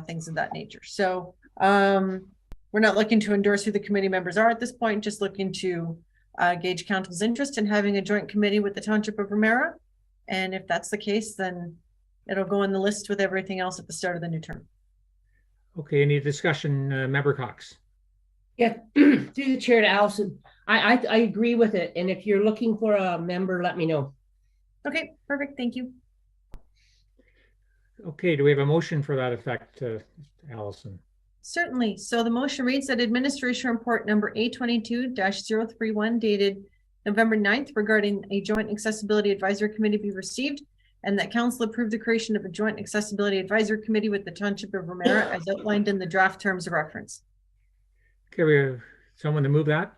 B: things of that nature. So we're not looking to endorse who the committee members are at this point, just looking to gauge council's interest in having a joint committee with the Township of Wimmera. And if that's the case, then it'll go on the list with everything else at the start of the new term.
A: Okay, any discussion, Member Cox?
E: Yeah, through the chair to Allison. I agree with it. And if you're looking for a member, let me know.
B: Okay, perfect. Thank you.
A: Okay, do we have a motion for that effect, Allison?
B: Certainly. So the motion reads that Administration Report number A22-031 dated November 9th regarding a joint accessibility advisory committee be received, and that council approve the creation of a joint accessibility advisory committee with the Township of Wimmera as outlined in the draft terms of reference.
A: Okay, we have someone to move that.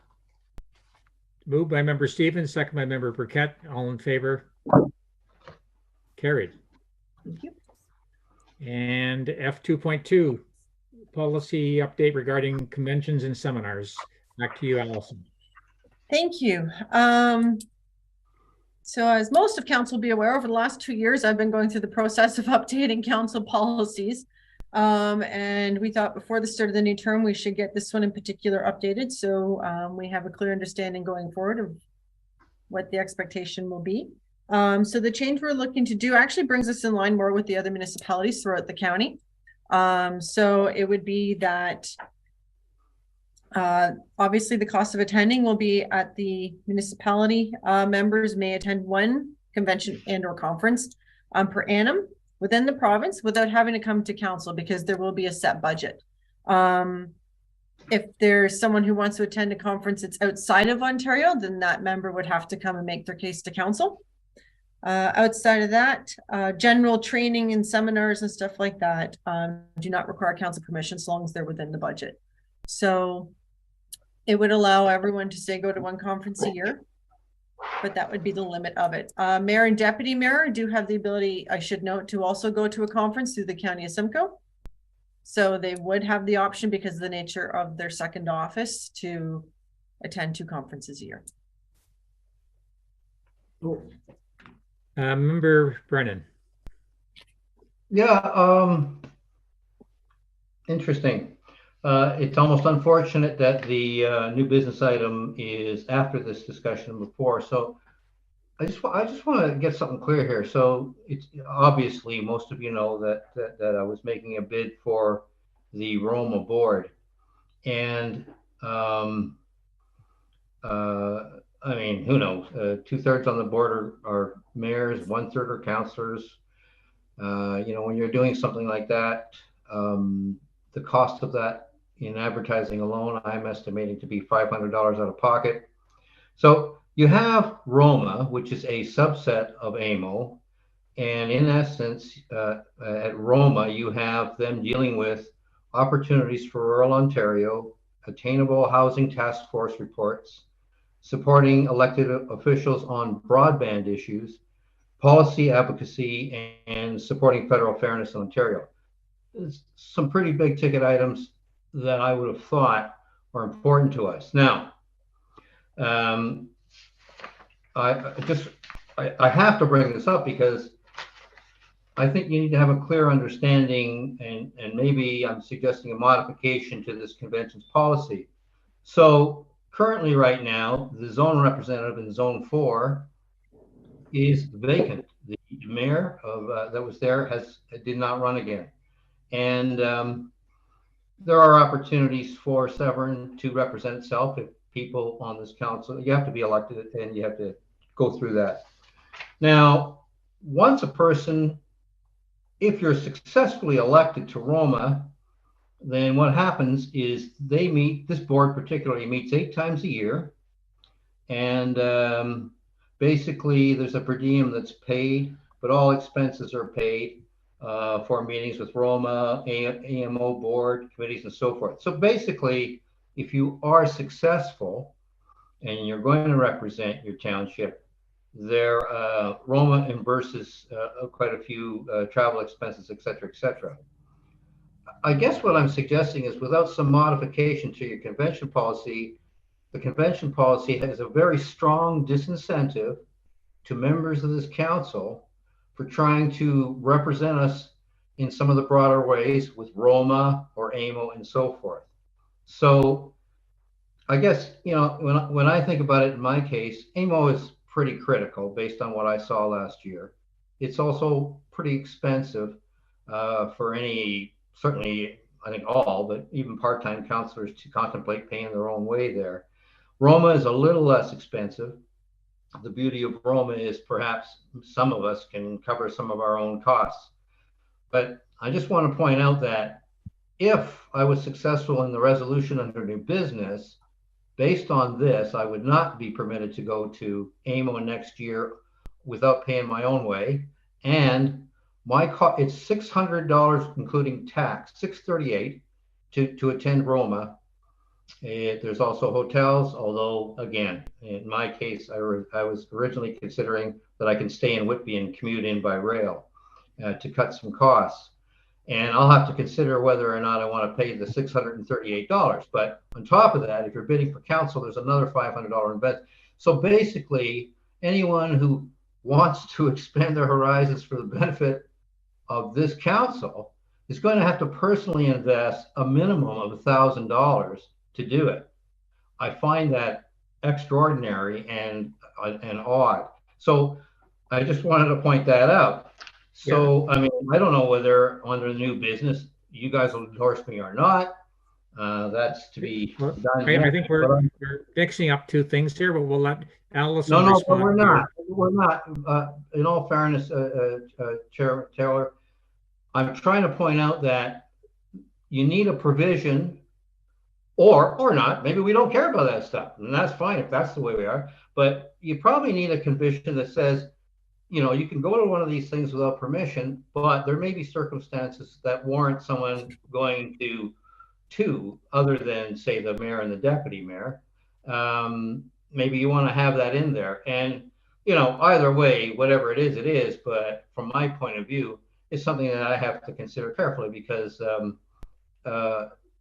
A: Moved by Member Stevens, second by Member Burkett. All in favor? Carried.
B: Thank you.
A: And F2.2, policy update regarding conventions and seminars. Back to you, Allison.
B: Thank you. So as most of council will be aware, over the last 2 years, I've been going through the process of updating council policies. And we thought before the start of the new term, we should get this one in particular updated. So we have a clear understanding going forward of what the expectation will be. So the change we're looking to do actually brings us in line more with the other municipalities throughout the county. So it would be that obviously the cost of attending will be at the municipality. Members may attend 1 convention and or conference per annum within the province without having to come to council, because there will be a set budget. If there's someone who wants to attend a conference that's outside of Ontario, then that member would have to come and make their case to council. Outside of that, general training and seminars and stuff like that do not require council permission so long as they're within the budget. So it would allow everyone to say go to 1 conference a year, but that would be the limit of it. Mayor and deputy mayor do have the ability, I should note, to also go to a conference through the county of Simcoe. So they would have the option, because of the nature of their second office, to attend 2 conferences a year.
A: Member Brennan.
G: Yeah, interesting. It's almost unfortunate that the new business item is after this discussion before. So I just want to get something clear here. So it's obviously most of you know that I was making a bid for the Roma board, and I mean, who knows? 2/3 on the board are mayors, 1/3 are councillors. You know, when you're doing something like that, the cost of that in advertising alone, I'm estimating to be $500 out of pocket. So you have Roma, which is a subset of AMO. And in essence, at Roma, you have them dealing with opportunities for rural Ontario, attainable housing task force reports, supporting elected officials on broadband issues, policy advocacy, and supporting federal fairness in Ontario. There's some pretty big ticket items that I would have thought are important to us. Now, I have to bring this up because I think you need to have a clear understanding, and maybe I'm suggesting a modification to this convention's policy. So currently right now, the zone representative in zone 4 is vacant. The mayor of that was there did not run again. And there are opportunities for Severn to represent itself if people on this council, you have to be elected and you have to go through that. Now, once a person, if you're successfully elected to Roma, then what happens is they meet, this board particularly meets 8 times a year. And basically there's a per diem that's paid, but all expenses are paid. for meetings with Roma, AMO board, committees, and so forth. So basically, if you are successful and you're going to represent your township, there Roma reimburses quite a few travel expenses, et cetera, et cetera. I guess what I'm suggesting is without some modification to your convention policy, the convention policy has a very strong disincentive to members of this council for trying to represent us in some of the broader ways with Roma or AMO and so forth. So I guess, you know, when I think about it in my case, AMO is pretty critical based on what I saw last year. It's also pretty expensive for any, certainly I think all, but even part-time counselors to contemplate paying their own way there. Roma is a little less expensive. The beauty of Roma is perhaps some of us can cover some of our own costs. But I just want to point out that if I was successful in the resolution under new business, based on this, I would not be permitted to go to AMO next year without paying my own way. And my cost, it's $600 including tax, $638 to attend Roma. There's also hotels, although again, in my case, I was originally considering that I can stay in Whitby and commute in by rail to cut some costs. And I'll have to consider whether or not I want to pay the $638. But on top of that, if you're bidding for council, there's another $500 investment. So basically, anyone who wants to expand their horizons for the benefit of this council is going to have to personally invest a minimum of $1,000 to do it. I find that extraordinary and odd. So I just wanted to point that out. So, yeah. I mean, I don't know whether under the new business, you guys will endorse me or not. That's to be done.
A: I think we're mixing up two things here, but we'll let Allison
G: No,
A: respond.
G: but we're not. We're not. In all fairness, Chair Taylor, I'm trying to point out that you need a provision or not. Maybe we don't care about that stuff, and that's fine if that's the way we are. But you probably need a condition that says, you know, you can go to one of these things without permission, but there may be circumstances that warrant someone going to two other than, say, the mayor and the deputy mayor. Maybe you want to have that in there. And, you know, either way, whatever it is, but from my point of view, it's something that I have to consider carefully because,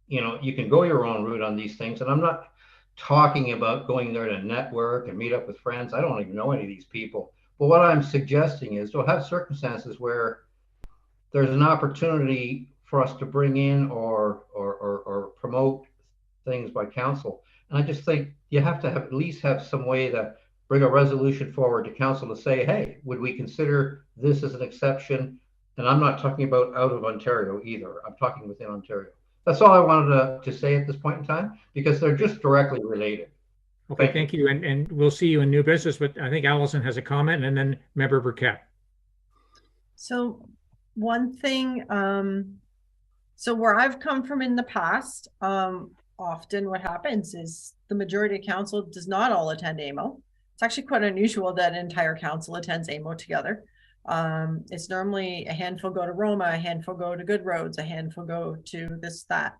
G: you know, you can go your own route on these things. And I'm not talking about going there to network and meet up with friends. I don't even know any of these people. But what I'm suggesting is to have circumstances where there's an opportunity for us to bring in or promote things by council. And I just think you have to have at least have some way to bring a resolution forward to council to say, hey, would we consider this as an exception? And I'm not talking about out of Ontario either. I'm talking within Ontario. That's all I wanted to say at this point in time, because they're just directly related.
A: Okay, thank you. And we'll see you in new business, but I think Allison has a comment and then Member Burkett.
B: So one thing, so where I've come from in the past, often what happens is the majority of council does not all attend AMO. It's actually quite unusual that an entire council attends AMO together. It's normally a handful go to Roma, a handful go to Good Roads, a handful go to this, that,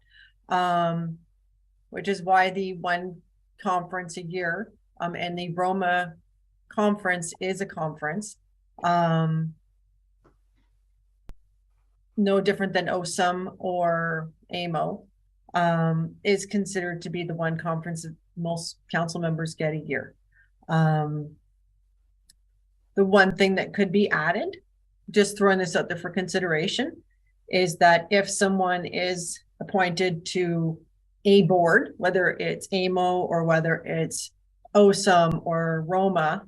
B: which is why the one conference a year, and the Roma conference is a conference, no different than OSUM or AMO, is considered to be the one conference that most council members get a year. The one thing that could be added, just throwing this out there for consideration, is that if someone is appointed to a board, whether it's AMO or whether it's OSUM or Roma,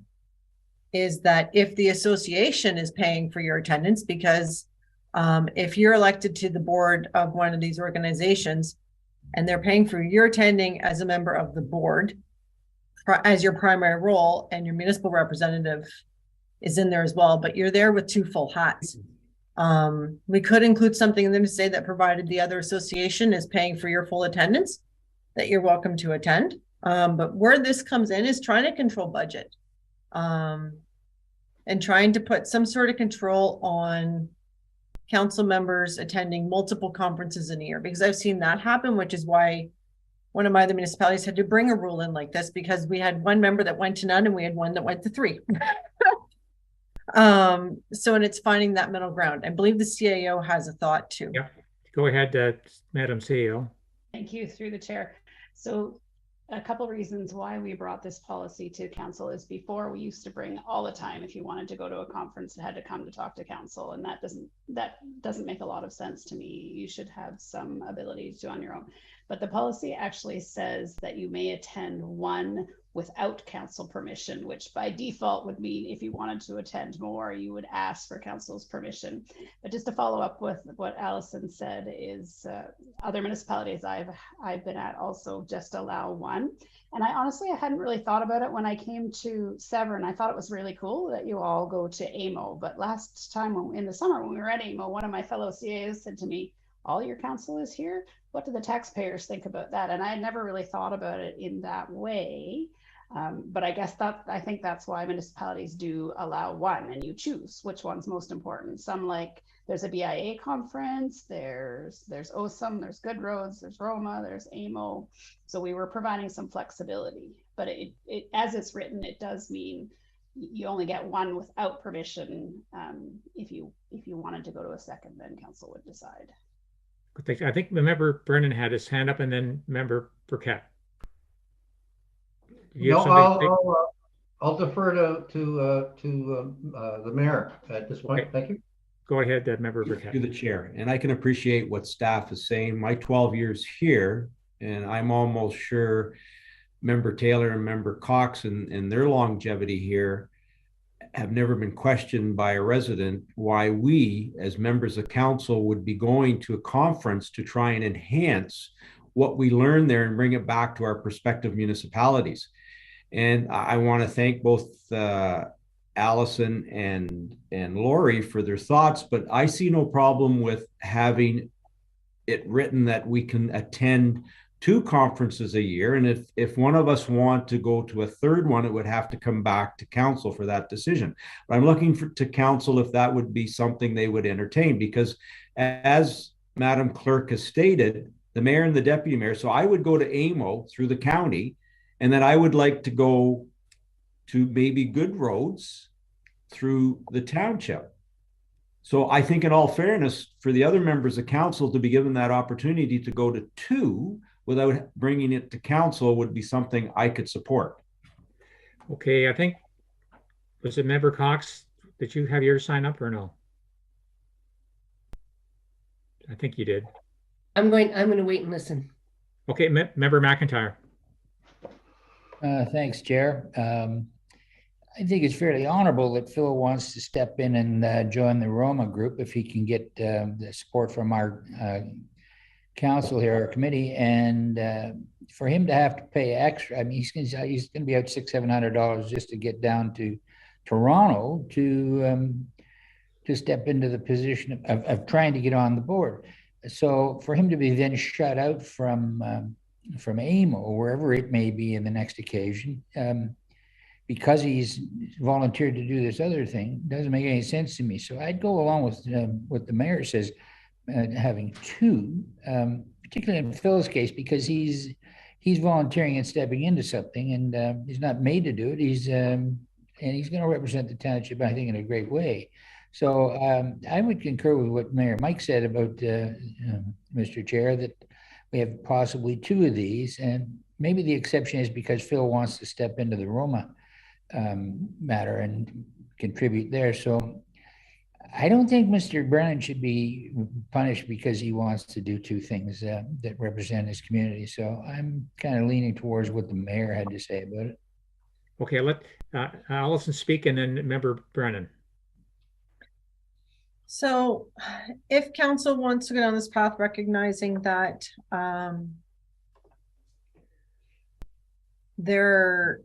B: is that if the association is paying for your attendance, because if you're elected to the board of one of these organizations and they're paying for your attending as a member of the board as your primary role, and your municipal representative is in there as well, but you're there with two full hats. We could include something in them to say that provided the other association is paying for your full attendance, that you're welcome to attend. But where this comes in is trying to control budget, and trying to put some sort of control on council members attending multiple conferences in a year, because I've seen that happen, which is why one of my other municipalities had to bring a rule in like this, because we had one member that went to none and we had one that went to 3. So, and it's finding that middle ground. I believe the CAO has a thought too.
A: Yeah, go ahead, Madam CEO.
I: Thank you, through the chair. So a couple reasons why we brought this policy to council is before we used to bring all the time, if you wanted to go to a conference, it had to come to talk to council, and that doesn't make a lot of sense to me. You should have some ability to do on your own. But the policy actually says that you may attend one without council permission, which by default would mean if you wanted to attend more, you would ask for council's permission. But just to follow up with what Allison said is other municipalities I've been at also just allow one. And I honestly hadn't really thought about it when I came to Severn. I thought it was really cool that you all go to AMO. But last time in the summer when we were at AMO, one of my fellow CAs said to me, all your council is here? What do the taxpayers think about that? And I had never really thought about it in that way. But I guess I think that's why municipalities do allow one, and you choose which one's most important. Some, like there's a BIA conference, there's OSUM, there's Good Roads, there's Roma, there's AMO. So we were providing some flexibility, but it as it's written, it does mean you only get one without permission. If you wanted to go to a second, then council would decide.
A: I think Member Brennan had his hand up, and then Member Burkett.
G: No, I'll defer to the mayor at this point. Okay. Thank you.
A: Go ahead, Member Burkett.
D: To the chair, and I can appreciate what staff is saying. My 12 years here, and I'm almost sure Member Taylor and Member Cox and their longevity here have never been questioned by a resident why we, as members of council, would be going to a conference to try and enhance what we learn there and bring it back to our prospective municipalities. And I want to thank both Allison and Lori for their thoughts, but I see no problem with having it written that we can attend 2 conferences a year. And if one of us want to go to a third one, it would have to come back to council for that decision. But I'm looking to council if that would be something they would entertain, because as Madam Clerk has stated, the mayor and the deputy mayor, so I would go to AMO through the county, and then I would like to go to maybe Good Roads through the township. So I think in all fairness, for the other members of council to be given that opportunity to go to 2 without bringing it to council would be something I could support.
A: Okay, I think, was it Member Cox? Did you have yours sign up or no? I think you did.
E: I'm going to wait and listen.
A: Okay, Member McIntyre.
K: Thanks, Chair. I think it's fairly honorable that Phil wants to step in and join the Roma group if he can get the support from our council here, our committee, and for him to have to pay extra. I mean, he's going to be out $600-700 just to get down to Toronto to step into the position of trying to get on the board. So for him to be then shut out from AMO or wherever it may be in the next occasion, because he's volunteered to do this other thing, doesn't make any sense to me. So I'd go along with what the mayor says, having 2, particularly in Phil's case, because he's volunteering and stepping into something, and he's not made to do it. And he's going to represent the township, I think, in a great way. So I would concur with what Mayor Mike said about Mr. Chair, that we have possibly 2 of these, and maybe the exception is because Phil wants to step into the Roma matter and contribute there. So I don't think Mr. Brennan should be punished because he wants to do 2 things that represent his community. So I'm kind of leaning towards what the mayor had to say about it.
A: Okay, let Allison speak, and then Member Brennan.
B: So if council wants to go down this path, recognizing that there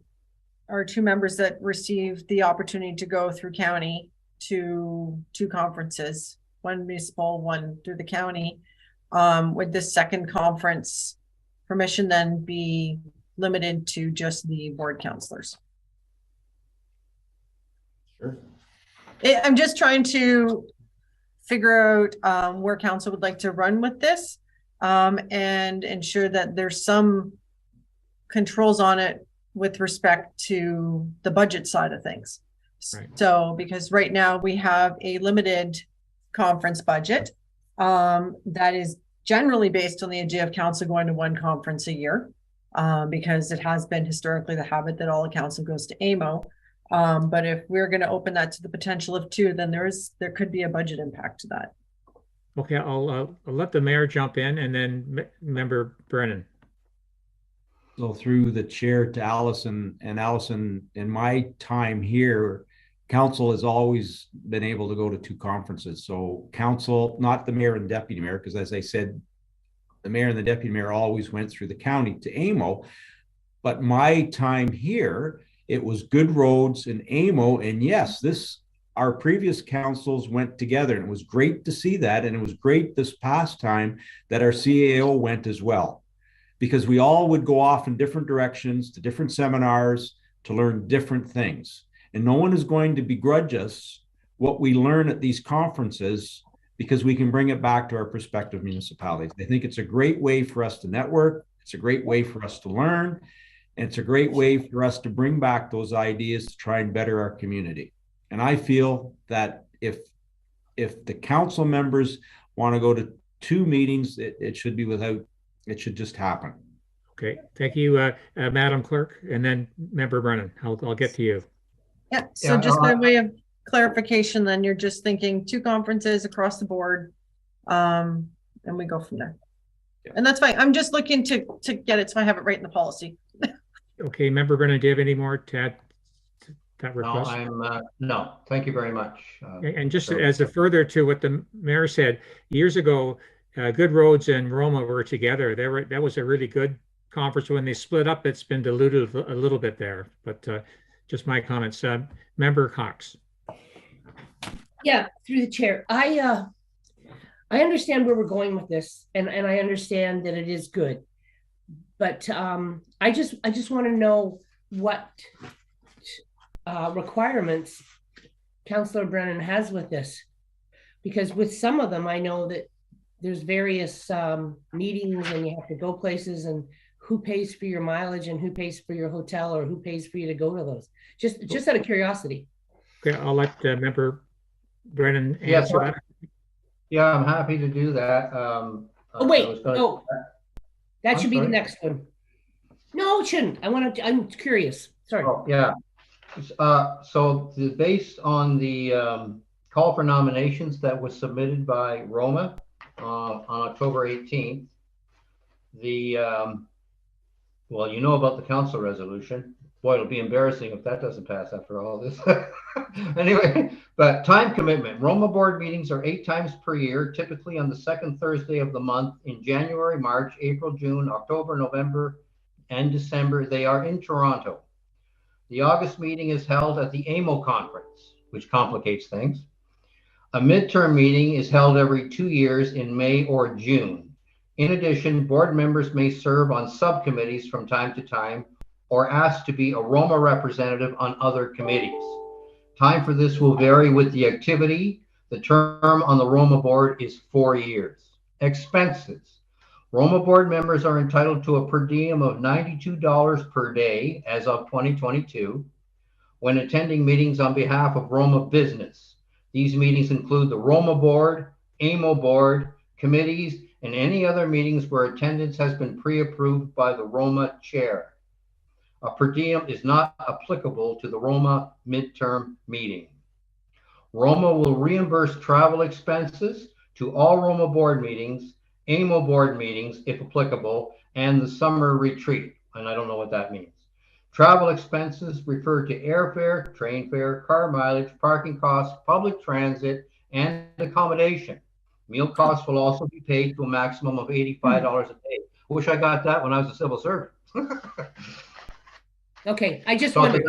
B: are 2 members that received the opportunity to go through county to 2 conferences, one municipal, one through the county, would this second conference permission then be limited to just the board councillors?
D: Sure.
B: I'm just trying to figure out where council would like to run with this, and ensure that there's some controls on it with respect to the budget side of things.
A: Right.
B: So, because right now we have a limited conference budget that is generally based on the idea of council going to one conference a year, because it has been historically the habit that all the council goes to AMO. But if we're going to open that to the potential of 2, then there could be a budget impact to that.
A: Okay, I'll let the mayor jump in, and then Member Brennan.
D: So through the chair to Allison, and Allison, in my time here, council has always been able to go to 2 conferences. So council, not the mayor and deputy mayor, because as I said, the mayor and the deputy mayor always went through the county to AMO. But my time here, it was Good Roads and AMO. And yes, our previous councils went together, and it was great to see that. And it was great this past time that our CAO went as well, because we all would go off in different directions to different seminars to learn different things. And no one is going to begrudge us what we learn at these conferences, because we can bring it back to our prospective municipalities. I think it's a great way for us to network. It's a great way for us to learn. And it's a great way for us to bring back those ideas to try and better our community. And I feel that if the council members want to go to 2 meetings, it should be it should just happen.
A: Okay, thank you, Madam Clerk, and then Member Brennan. I'll get to you.
B: Yeah, so just by way of clarification, then you're just thinking 2 conferences across the board, and we go from there. Yeah. And that's fine. I'm just looking to get it so I have it right in the policy.
A: Okay, Member Brennan, do you have any more to add to that request?
G: No, no, thank you very much.
A: And just as a further to what the mayor said, years ago, Good Roads and Roma were together. That was a really good conference. When they split up, it's been diluted a little bit there, but just my comments. Member Cox.
E: Yeah, through the chair. I understand where we're going with this, and I understand that it is good, but I just want to know what requirements Councillor Brennan has with this, because with some of them I know that there's various meetings and you have to go places, and who pays for your mileage and who pays for your hotel, or who pays for you to go to those. Just out of curiosity. Okay,
A: I'll let Member Brennan answer that.
G: Yeah, I'm happy to do that.
E: That should be the next one. No, it shouldn't. I'm curious. Sorry.
G: Oh, yeah. So based on the call for nominations that was submitted by Roma on October 18th, well, you know about the council resolution. Boy, it'll be embarrassing if that doesn't pass after all this. Anyway, but time commitment. Roma board meetings are 8 times per year, typically on the 2nd Thursday of the month in January, March, April, June, October, November, and December. They are in Toronto. The August meeting is held at the AMO conference, which complicates things. A midterm meeting is held every 2 years in May or June. In addition, board members may serve on subcommittees from time to time, or asked to be a Roma representative on other committees. Time for this will vary with the activity. The term on the Roma board is 4 years. Expenses. Roma board members are entitled to a per diem of $92 per day as of 2022 when attending meetings on behalf of Roma business. These meetings include the Roma board, AMO board, committees, and any other meetings where attendance has been pre-approved by the Roma chair. A per diem is not applicable to the Roma midterm meeting. Roma will reimburse travel expenses to all Roma board meetings, AMO board meetings, if applicable, and the summer retreat. And I don't know what that means. Travel expenses refer to airfare, train fare, car mileage, parking costs, public transit, and accommodation. Meal costs will also be paid to a maximum of $85 a day. I wish I got that when I was a civil servant.
E: Okay, I just wondered.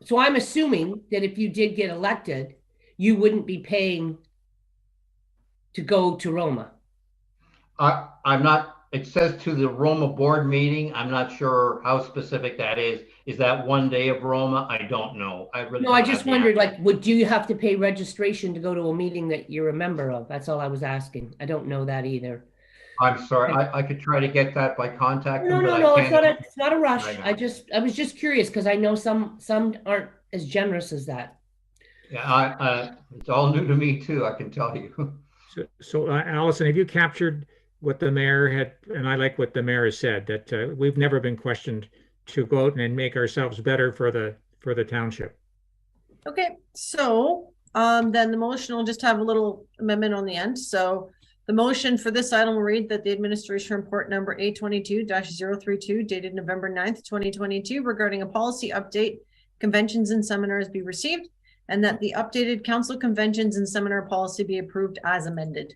E: So I'm assuming that if you did get elected, you wouldn't be paying to go to Roma.
G: I'm not it says to the Roma board meeting. I'm not sure how specific that is. Is that one day of Roma? I don't know. I really
E: No, I
G: don't
E: just
G: have the
E: wondered,
G: answer.
E: like, do you have to pay registration to go to a meeting that you're a member of? That's all I was asking. I don't know that either.
G: I'm sorry. I could try to get that by contacting,
E: No,
G: but
E: no,
G: I
E: no,
G: can't.
E: it's not a rush.
G: Right now.
E: I was just curious because I know some aren't as generous as that.
G: Yeah, it's all new to me too, I can tell you.
A: So Allison, have you captured what the mayor had, and I like what the mayor has said, that we've never been questioned to go out and make ourselves better for the township.
B: Okay, so then the motion will just have a little amendment on the end. So the motion for this item will read that the administration report number 822-032 dated November 9th, 2022 regarding a policy update, conventions and seminars be received, and that the updated council conventions and seminar policy be approved as amended.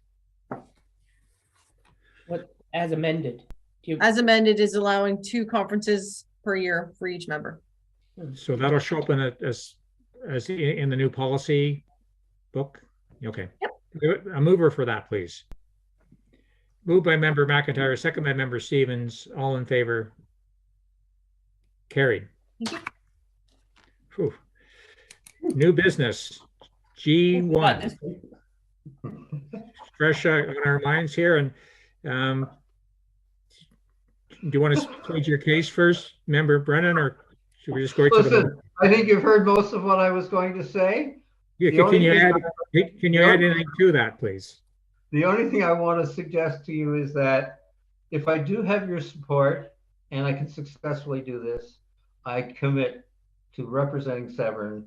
E: What, as amended?
B: As amended is allowing 2 conferences per year for each member.
A: So that'll show up in as in the new policy book. Okay. Yep. A mover for that, please. Moved by member McIntyre, second by member Stevens. All in favor? Carried.
B: Thank you.
A: Whew. New business, G1. Fresh on our minds here. And do you want to plead your case first, member Brennan, or should we just go to the...
G: I think you've heard most of what I was going to say.
A: Yeah, can you add anything to that, please?
G: The only thing I want to suggest to you is that if I do have your support and I can successfully do this, I commit to representing Severn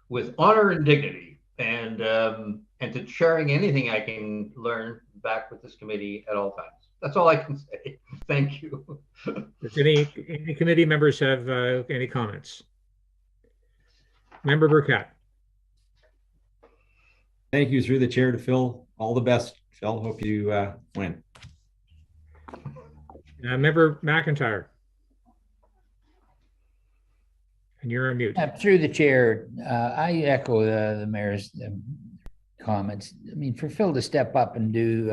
G: with honor and dignity, and to sharing anything I can learn back with this committee at all times. That's all I can say. Thank you.
A: Does any committee members have any comments? Member Burkett.
D: Thank you through the chair to Phil. All the best, Phil. Hope you win.
A: Member McIntyre. And you're on mute.
K: Through the chair, I echo the mayor's comments. I mean, for Phil to step up and do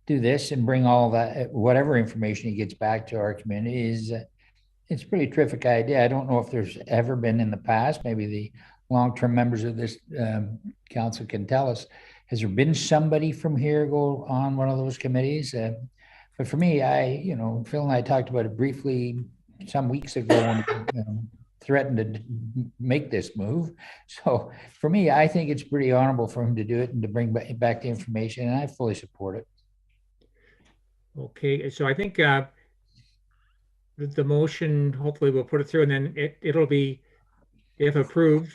K: this and bring all that, whatever information he gets back to our community is, it's a pretty terrific idea. I don't know if there's ever been in the past. Maybe the long-term members of this council can tell us. Has there been somebody from here go on one of those committees? But for me, Phil and I talked about it briefly some weeks ago and threatened to make this move. So for me, I think it's pretty honorable for him to do it and to bring back the information, and I fully support it.
A: Okay, so I think the motion, hopefully we'll put it through, and then it'll be, if approved,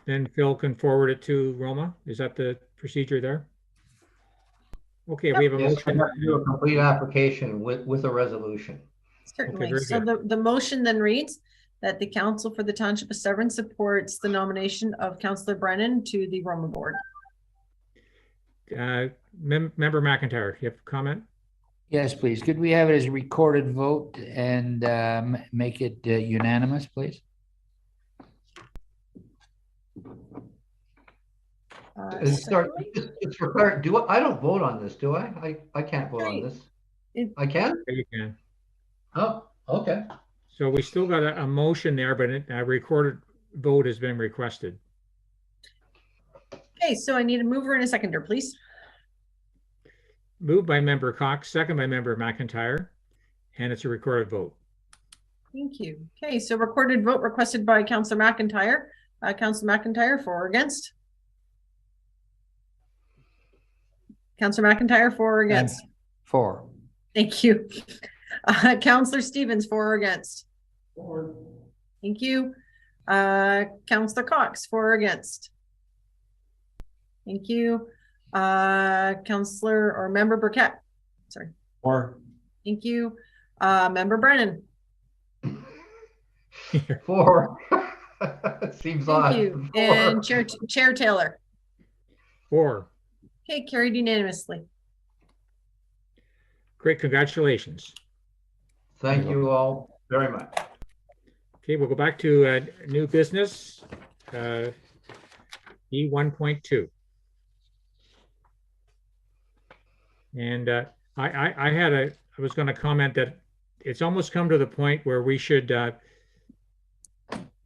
A: then Phil can forward it to Roma. Is that the procedure there? Okay, we have a motion.
G: Do a complete application with a resolution.
B: Certainly.
A: Okay,
B: so the motion then reads that the council for the Township of Severn supports the nomination of Councillor Brennan to the Roma board.
A: Member McIntyre, you have a comment?
K: Yes, please. Could we have it as a recorded vote and make it unanimous, please?
G: It's required. I don't vote on this, do I? I can't vote on this. I can?
A: Yeah, you can.
G: Oh, okay.
A: So we still got a motion there, but a recorded vote has been requested.
B: Okay, so I need a mover and a seconder, please.
A: Moved by member Cox, second by member McIntyre, and it's a recorded vote.
B: Thank you. Okay, so recorded vote requested by Councillor McIntyre. Councillor McIntyre, for or against? Councillor McIntyre, for or against?
K: For.
B: Thank you. Councillor Stevens, for or against?
C: For.
B: Thank you. Councillor Cox, for or against? Thank you. Councillor or member Burkett. Sorry.
D: For.
B: Thank you. Member Brennan.
G: For. Seems odd.
B: Thank you.
G: For.
B: And Chair Taylor.
A: For.
B: Okay, carried unanimously.
A: Great, congratulations.
G: Thank you all very much.
A: Okay, we'll go back to new business, E1.2. And I had was going to comment that it's almost come to the point where we should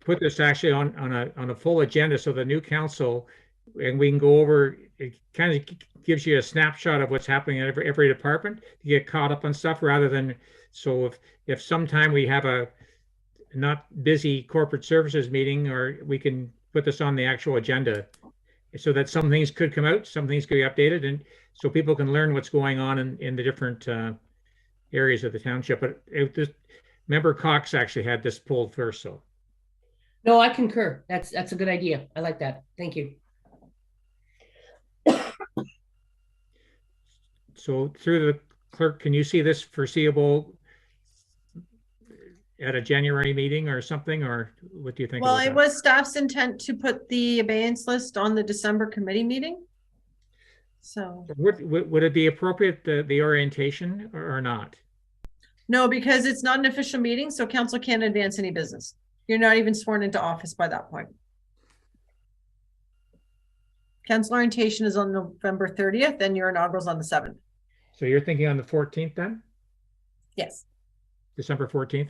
A: put this actually on a full agenda so the new council, and we can go over, it kind of gives you a snapshot of what's happening in every department to get caught up on stuff, rather than, so if sometime we have a not busy corporate services meeting, or we can put this on the actual agenda so that some things could come out, some things could be updated, and so people can learn what's going on in the different areas of the township. But Member Cox actually had this pulled first, so.
E: No, I concur. That's a good idea. I like that. Thank you.
A: So through the clerk, can you see this foreseeable at a January meeting or something, or what do you think?
B: Well, it was staff's intent to put the abeyance list on the December committee meeting. So
A: would it be appropriate, the orientation, or not?
B: No, because it's not an official meeting, so council can't advance any business. You're not even sworn into office by that point. Council orientation is on November 30th, and your inaugural's on the 7th.
A: So you're thinking on the 14th then?
B: Yes.
A: December 14th?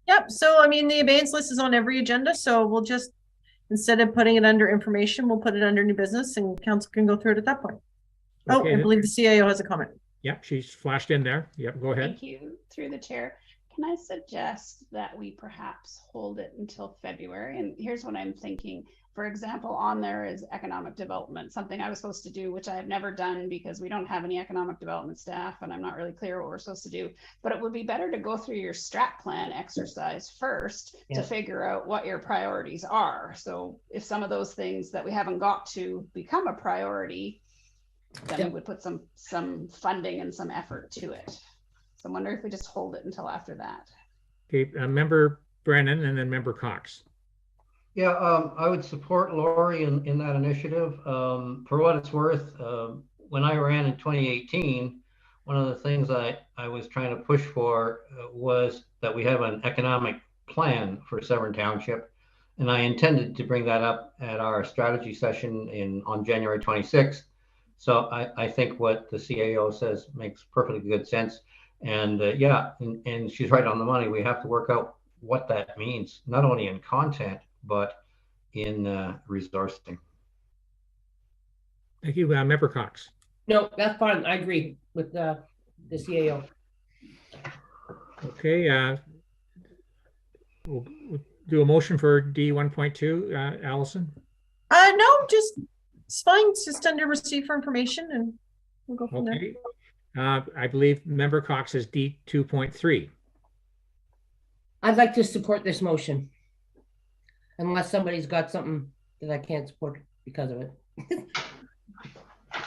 B: Yep. So, I mean, the abeyance list is on every agenda, so we'll just, instead of putting it under information, we'll put it under new business, and council can go through it at that point. Okay, I believe the CAO has a comment.
A: Yep, she's flashed in there. Yep, go ahead.
I: Thank you. Through the chair, can I suggest that we perhaps hold it until February? And here's what I'm thinking. For example, on there is economic development, something I was supposed to do, which I have never done because we don't have any economic development staff and I'm not really clear what we're supposed to do. But it would be better to go through your strat plan exercise first to figure out what your priorities are. So if some of those things that we haven't got to become a priority, then we would put some funding and some effort to it. So I wonder if we just hold it until after that.
A: Okay, Member Brennan and then Member Cox.
G: Yeah, I would support Lori in that initiative. For what it's worth, when I ran in 2018, one of the things I was trying to push for was that we have an economic plan for Severn Township. And I intended to bring that up at our strategy session on January 26th. So I think what the CAO says makes perfectly good sense. And and she's right on the money. We have to work out what that means, not only in content, but in resourcing.
A: Thank you, Member Cox.
E: No, that's fine. I agree with the CAO.
A: Okay, we'll do a motion for D1.2, Allison.
B: No, just it's fine. It's just under receipt for information, and we'll go from there.
A: I believe Member Cox is D2.3.
E: I'd like to support this motion, unless somebody's got something that I can't support because of it.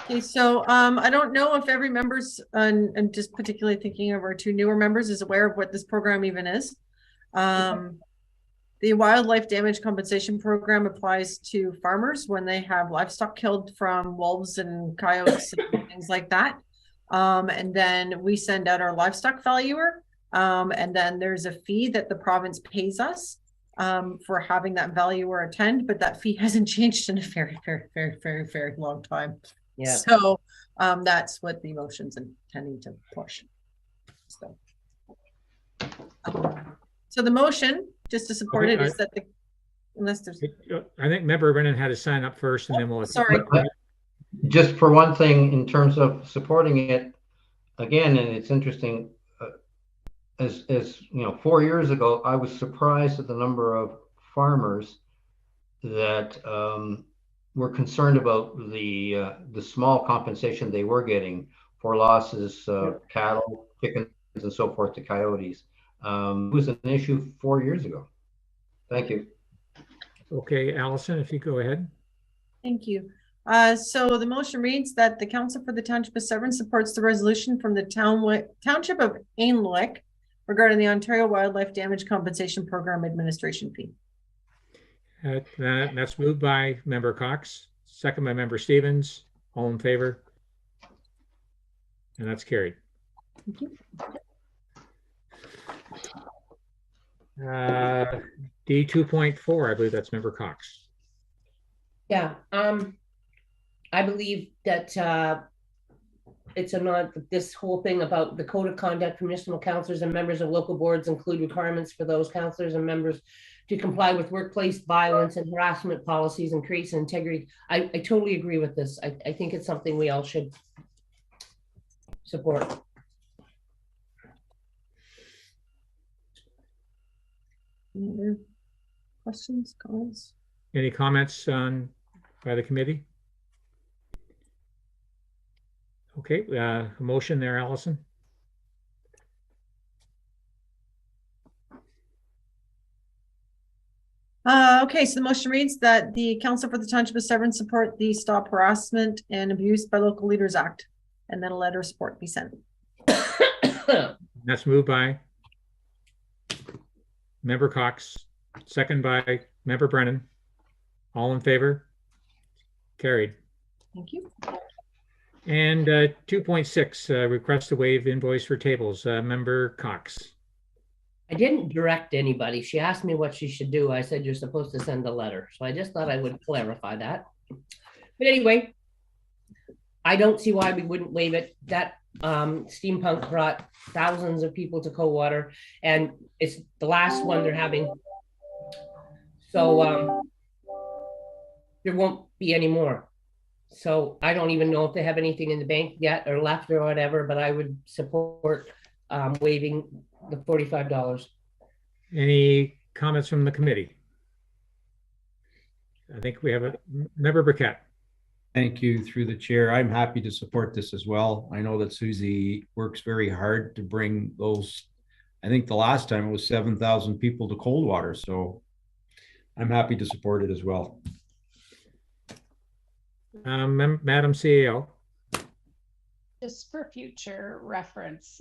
B: Okay, so I don't know if every member's, I'm just particularly thinking of our two newer members, is aware of what this program even is. The wildlife damage compensation program applies to farmers when they have livestock killed from wolves and coyotes and things like that. And then we send out our livestock valuer. And then there's a fee that the province pays us for having that valuer attend, but that fee hasn't changed in a very, very, very, very, very long time. Yeah. So that's what the motion's intending to push. So the motion, just to support it, is that unless there's.
A: I think Member Brennan had to sign up first, and then we'll.
B: Sorry.
G: Just for one thing, in terms of supporting it, again, and it's interesting. As you know, 4 years ago, I was surprised at the number of farmers that were concerned about the small compensation they were getting for losses of cattle, chickens, and so forth to coyotes. It was an issue 4 years ago. Thank you. Okay,
A: Allison, if you go ahead.
B: Thank you. So the motion reads that the Council for the Township of Severn supports the resolution from the Township of Alnwick regarding the Ontario Wildlife Damage Compensation Program administration fee.
A: That's moved by Member Cox, second by Member Stevens. All in favor? And that's carried.
B: Thank you.
A: D2.4, I believe that's Member Cox.
E: Yeah, I believe that it's a non, this whole thing about the code of conduct for municipal councillors and members of local boards include requirements for those councillors and members to comply with workplace violence and harassment policies and creates an integrity. I totally agree with this. I think it's something we all should support.
B: Any other questions, comments?
A: Any comments by the committee? Okay, a motion there, Allison.
B: Okay, so the motion reads that the Council for the Township of Severn support the Stop Harassment and Abuse by Local Leaders Act, and that a letter of support be sent.
A: That's moved by Member Cox, second by Member Brennan. All in favor? Carried.
B: Thank you.
A: And 2.6, request to waive invoice for tables. Member Cox.
E: I didn't direct anybody. She asked me what she should do. I said, you're supposed to send a letter. So I just thought I would clarify that. But anyway, I don't see why we wouldn't waive it. That steampunk brought thousands of people to Coldwater, and it's the last one they're having. So there won't be any more. So I don't even know if they have anything in the bank yet or left or whatever, but I would support waiving the $45.
A: Any comments from the committee? I think we have a Member Burkett.
D: Thank you, through the chair. I'm happy to support this as well. I know that Susie works very hard to bring those. I think the last time it was 7,000 people to Coldwater, so I'm happy to support it as well.
A: Madam CEO.
I: Just for future reference,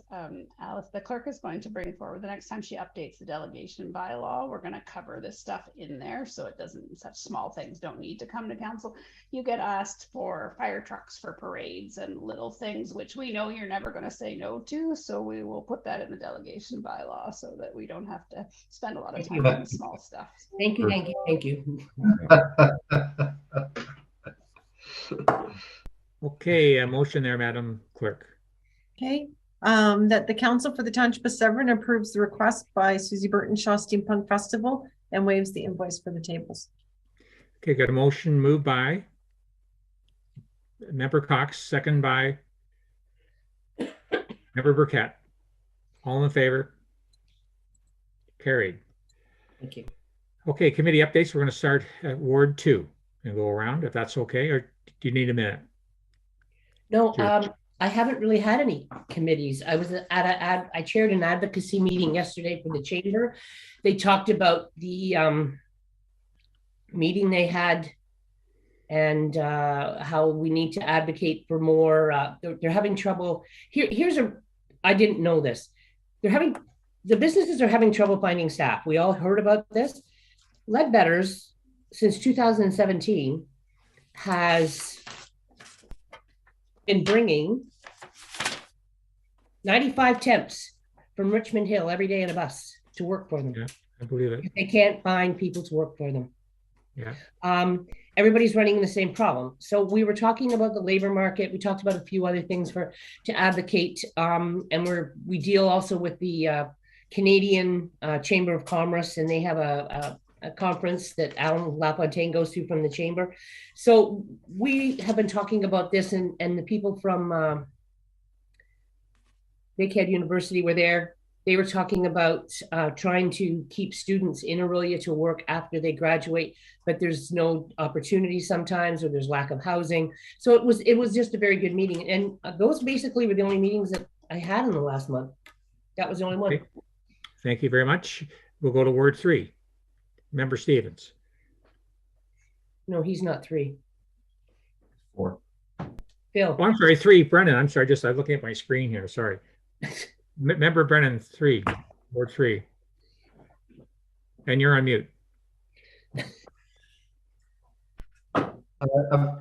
I: Alice, the clerk is going to bring forward the next time she updates the delegation bylaw. We're going to cover this stuff in there so it doesn't, such small things don't need to come to council. You get asked for fire trucks for parades and little things, which we know you're never going to say no to. So we will put that in the delegation bylaw so that we don't have to spend a lot of time on small stuff.
E: Thank you, thank you, thank you.
A: Okay, a motion there, Madam Clerk.
B: Okay, that the Council for the Township of Severn approves the request by Susie Burtonshaw Steampunk Festival and waives the invoice for the tables.
A: Okay, got a motion moved by Member Cox, second by Member Burkett. All in favor? Carried.
E: Thank you.
A: Okay, committee updates. We're going to start at Ward 2 and go around if that's okay, or do you need a minute?
E: No, I haven't really had any committees. I was I chaired an advocacy meeting yesterday for the chamber. They talked about the meeting they had and how we need to advocate for more. They're having trouble. I didn't know this. The businesses are having trouble finding staff. We all heard about this. Ledbetter's, since 2017, has been bringing 95 temps from Richmond Hill every day in a bus to work for them.
A: Yeah, I believe it.
E: They can't find people to work for them.
A: Yeah.
E: Everybody's running the same problem. So we were talking about the labor market. We talked about a few other things to advocate. And we deal also with the Canadian Chamber of Commerce, and they have a conference that Alan Lafontaine goes to from the chamber. So we have been talking about this, and the people from Big Head University were there. They were talking about trying to keep students in Aurelia to work after they graduate, but there's no opportunity sometimes, or there's lack of housing. So it was just a very good meeting. And those basically were the only meetings that I had in the last month. That was the only one.
A: Okay. Thank you very much. We'll go to Ward 3. Member Stevens.
E: No, he's not 3.
D: 4.
E: Phil.
A: Oh, I'm sorry, 3. Brennan. I'm sorry. I'm looking at my screen here. Sorry. Member Brennan, 3. Ward 3. And you're on mute.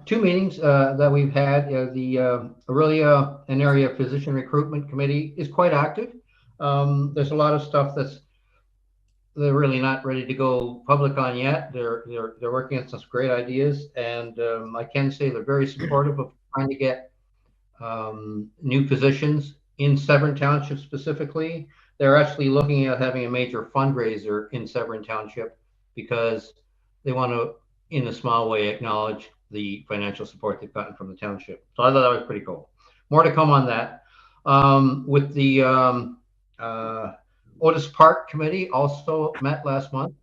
G: 2 meetings that we've had. The Aurelia and Area Physician Recruitment Committee is quite active. There's a lot of stuff they're really not ready to go public on yet. They're working on some great ideas, and I can say they're very supportive of trying to get new positions in Severn Township specifically. They're actually looking at having a major fundraiser in Severn Township because they want to, in a small way, acknowledge the financial support they've gotten from the township. So I thought that was pretty cool. More to come on that. With the Otis Park Committee also met last month,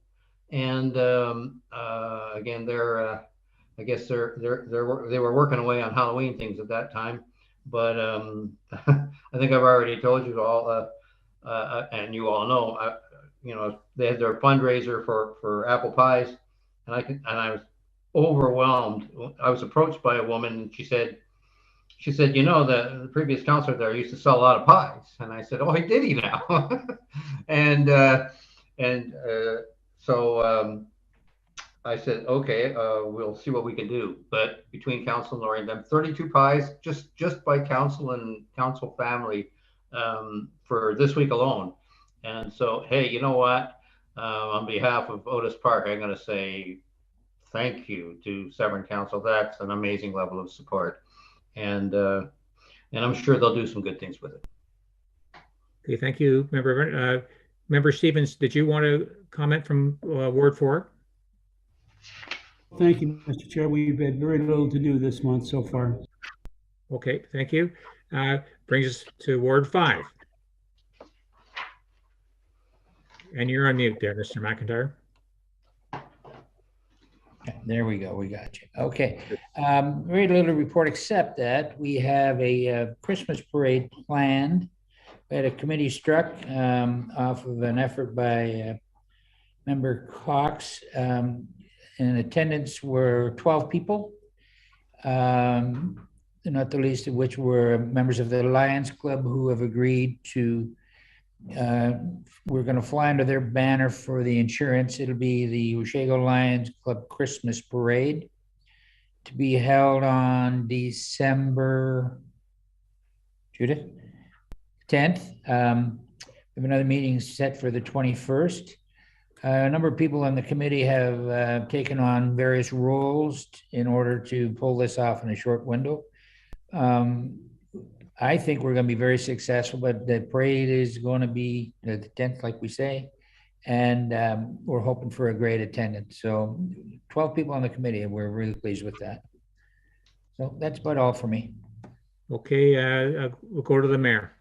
G: and again, I guess they were working away on Halloween things at that time, but I think I've already told you all, and you all know, you know, they had their fundraiser for apple pies, and I was overwhelmed. I was approached by a woman, and she said, you know, the previous counselor there used to sell a lot of pies, and I said, oh, did he now? and so I said, okay, we'll see what we can do. But between council and Lori and them, 32 pies just by council and council family for this week alone. And so, hey, you know what? On behalf of Otis Park, I'm going to say thank you to Severn Council. That's an amazing level of support, and I'm sure they'll do some good things with it.
A: Okay, thank you, Member Stevens. Did you want to comment from Ward 4?
C: Thank you, Mr. Chair. We've had very little to do this month so far.
A: Okay, thank you. Brings us to Ward 5. And you're on mute there, Mr. McIntyre.
K: There we go. We got you. Okay. Very little report except that we have a Christmas parade planned. We had a committee struck off of an effort by Member Cox. In attendance were 12 people, not the least of which were members of the Lions Club who have agreed to, we're going to fly under their banner for the insurance. It'll be the Oswego Lions Club Christmas Parade to be held on December, Judith, 10th. We have another meeting set for the 21st. A number of people on the committee have taken on various roles in order to pull this off in a short window. I think we're going to be very successful, but the parade is going to be the 10th, like we say, and we're hoping for a great attendance. So 12 people on the committee, and we're really pleased with that. So that's about all for me.
A: Okay, we'll go to the mayor.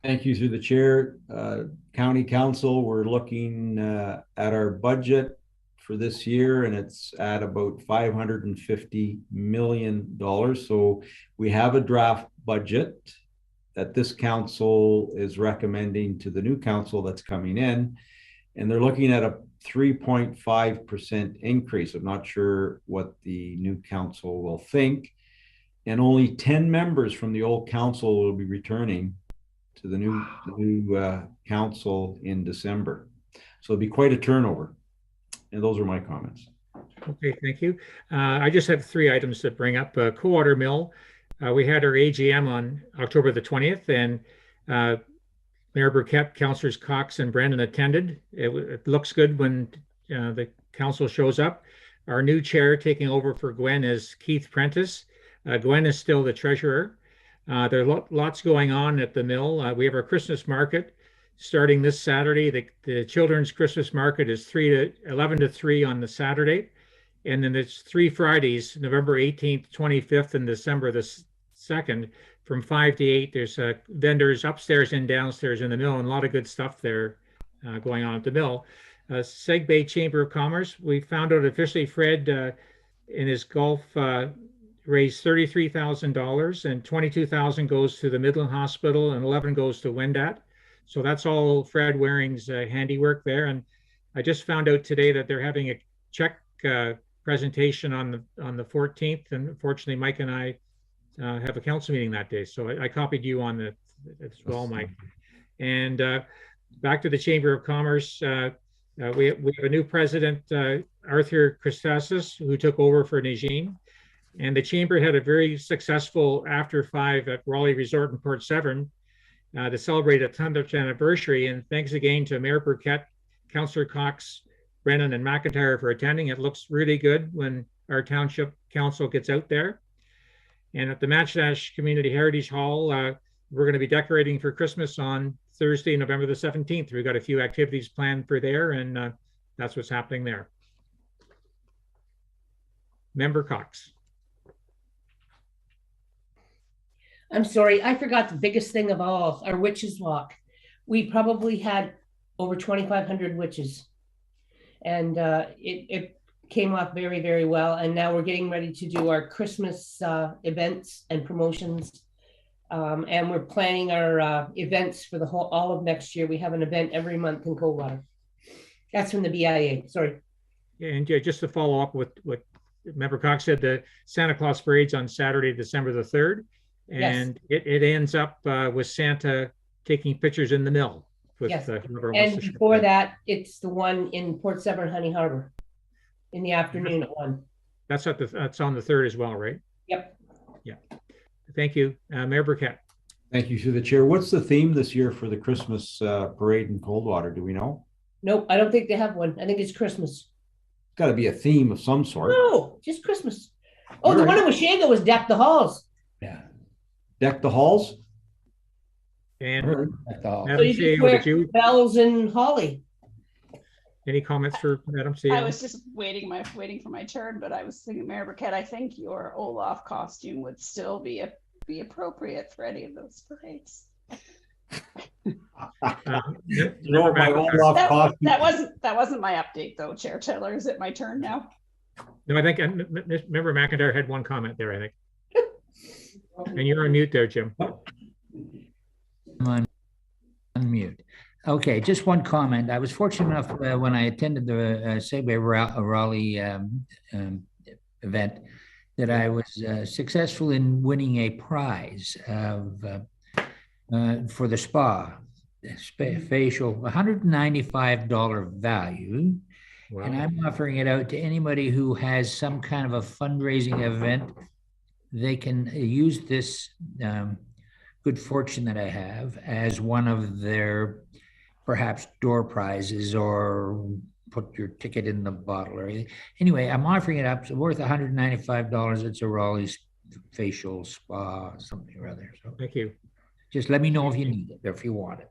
D: Thank you, through the chair. County Council, we're looking at our budget for this year, and it's at about $550 million. So we have a draft budget that this council is recommending to the new council that's coming in, and they're looking at a 3.5% increase. I'm not sure what the new council will think, and only 10 members from the old council will be returning to the new council in December. So it'll be quite a turnover. And those are my comments.
A: Okay, thank you. I just have 3 items to bring up. Coldwater Mill, we had our AGM on October the 20th, and Mayor Burkett, Councillors Cox and Brandon attended. It looks good when the council shows up. Our new chair taking over for Gwen is Keith Prentice. Gwen is still the treasurer. There are lots going on at the mill. We have our Christmas market starting this Saturday. The children's Christmas market is 11 to 3 on the Saturday. And then it's 3 Fridays, November 18th, 25th, and December the 2nd from 5 to 8. There's vendors upstairs and downstairs in the mill, and a lot of good stuff there going on at the mill. Seg Bay Chamber of Commerce, we found out officially Fred in his golf raised $33,000, and $22,000 goes to the Midland Hospital and 11 goes to Wendat. So that's all Fred Waring's handiwork there. And I just found out today that they're having a check presentation on the 14th, and unfortunately Mike and I have a council meeting that day, so I copied you on the as well, Mike. And back to the Chamber of Commerce, we have a new president, Arthur Christasis, who took over for Najeen. And the chamber had a very successful after 5 at Raleigh Resort in Port Severn to celebrate a 10th anniversary. And thanks again to Mayor Burkett, Councillor Cox, Brennan, and McIntyre for attending. It looks really good when our township council gets out there. And at the Matchdash Community Heritage Hall, we're going to be decorating for Christmas on Thursday, November the 17th. We've got a few activities planned for there, and that's what's happening there. Member Cox.
E: I'm sorry, I forgot the biggest thing of all, our Witches Walk. We probably had over 2,500 witches, and it came off very, very well. And now we're getting ready to do our Christmas events and promotions, and we're planning our events for the all of next year. We have an event every month in Coldwater. That's from the BIA. Sorry.
A: And just to follow up with what Member Cox said, the Santa Claus parade's on Saturday, December the 3rd. And yes, it ends up with Santa taking pictures in the mill. With,
E: yes. And before that, it's the one in Port Severn, Honey Harbor, in the afternoon at 1.
A: That's on the 3rd as well, right?
E: Yep.
A: Yeah. Thank you, Mayor Burkett.
D: Thank you through the chair. What's the theme this year for the Christmas parade in Coldwater? Do we know?
E: Nope, I don't think they have one. I think it's Christmas.
D: It's got to be a theme of some sort.
E: No, just Christmas. Oh, the one in Washaga was Deck the Halls.
K: Yeah.
D: Deck the halls?
A: And
E: so you can bells and holly.
A: Any comments for Madam CEO?
I: I was just waiting for my turn, but I was thinking, Mayor Burkett, I think your Olaf costume would still be appropriate for any of those parades.
D: My Olaf costume.
I: That wasn't my update though, Chair Taylor. Is it my turn now?
A: No, I think Member McIntyre had one comment there, I think. And you're on mute there, Jim.
K: I'm on mute. Okay, just one comment. I was fortunate enough when I attended the Segway Raleigh event that I was successful in winning a prize for the spa facial, $195 value. Wow. And I'm offering it out to anybody who has some kind of a fundraising event. They can use this good fortune that I have as one of their perhaps door prizes, or put your ticket in the bottle or anything. Anyway, I'm offering it up. It's worth $195. It's a Raleigh's facial spa, something or other. So
A: thank you.
K: Just let me know if you need it or if you want it.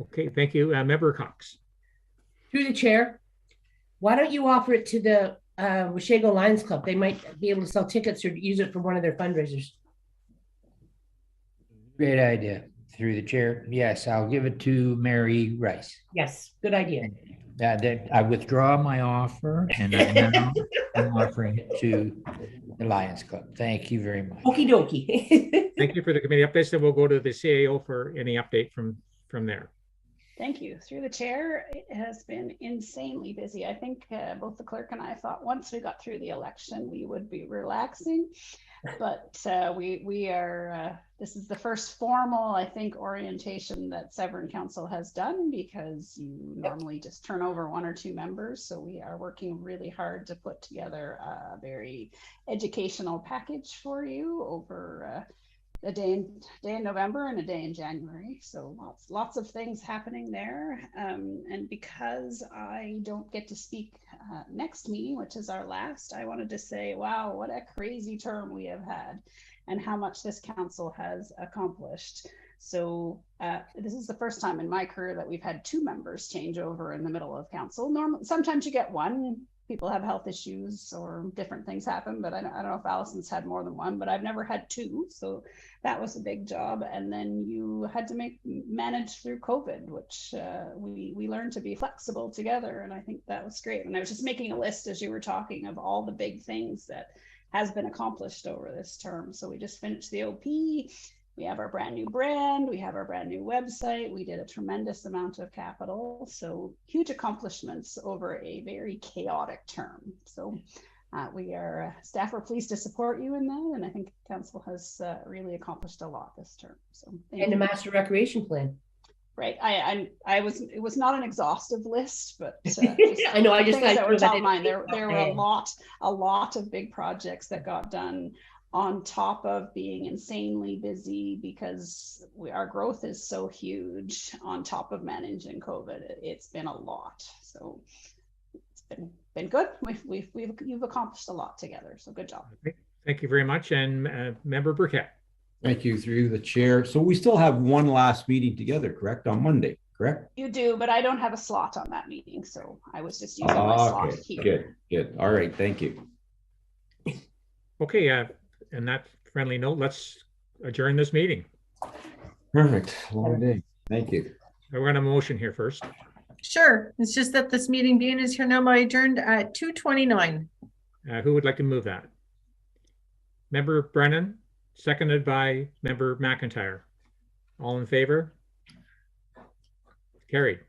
A: Okay, thank you. Member Cox.
E: Through the chair, why don't you offer it to the Washaga Lions Club? They might be able to sell tickets or use it for one of their fundraisers.
K: Great idea. Through the chair, yes, I'll give it to Mary Rice.
E: Yes, good idea.
K: I withdraw my offer, and I'm offering it to the Lions Club. Thank you very much.
E: Okie dokie.
A: Thank you for the committee updates. Then we'll go to the CAO for any update from there.
I: Thank you. Through the chair, it has been insanely busy. I think both the clerk and I thought once we got through the election, we would be relaxing. But we are, this is the first formal, I think, orientation that Severn Council has done, because you normally just turn over 1 or 2 members. So we are working really hard to put together a very educational package for you over a day in November and a day in January. So lots of things happening there. And because I don't get to speak next meeting, which is our last, I wanted to say, wow, what a crazy term we have had and how much this council has accomplished. So this is the first time in my career that we've had 2 members change over in the middle of council. Normally, sometimes you get 1. People have health issues or different things happen, but I don't know if Allison's had more than 1, but I've never had 2. So that was a big job. And then you had to manage through COVID, which we learned to be flexible together. And I think that was great. And I was just making a list as you were talking of all the big things that has been accomplished over this term. So we just finished the OP. We have our brand new brand, we have our brand new website, we did a tremendous amount of capital. So huge accomplishments over a very chaotic term. So staff are pleased to support you in that. And I think council has really accomplished a lot this term. So
E: and the master recreation plan.
I: Right. It was not an exhaustive list, but
E: I know, I just
I: that were top of mind. There were a lot of big projects that got done, on top of being insanely busy because our growth is so huge, on top of managing COVID. It's been a lot. So it's been good. You've accomplished a lot together. So good job.
A: Thank Thank you very much. And Member Burkett.
D: Thank you, through the chair. So we still have one last meeting together, correct? On Monday, correct?
I: You do, but I don't have a slot on that meeting, so I was just using my slot here.
D: Good. All right, thank you.
A: Okay, and that friendly note, let's adjourn this meeting.
D: Perfect. Long day. Thank you.
A: We're going to motion here first.
B: Sure. It's just that this meeting being is here now adjourned at 2:29.
A: Who would like to move that? Member Brennan, seconded by Member McIntyre. All in favor? Carried.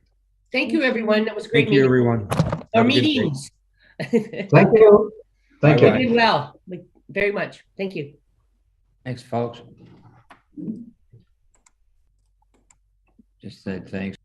E: Thank you, everyone. That was great.
D: Thank you, everyone.
E: Our meetings.
G: Thank you. Thank you.
E: You did well, very much. Thank you.
K: Thanks, folks. Just said thanks.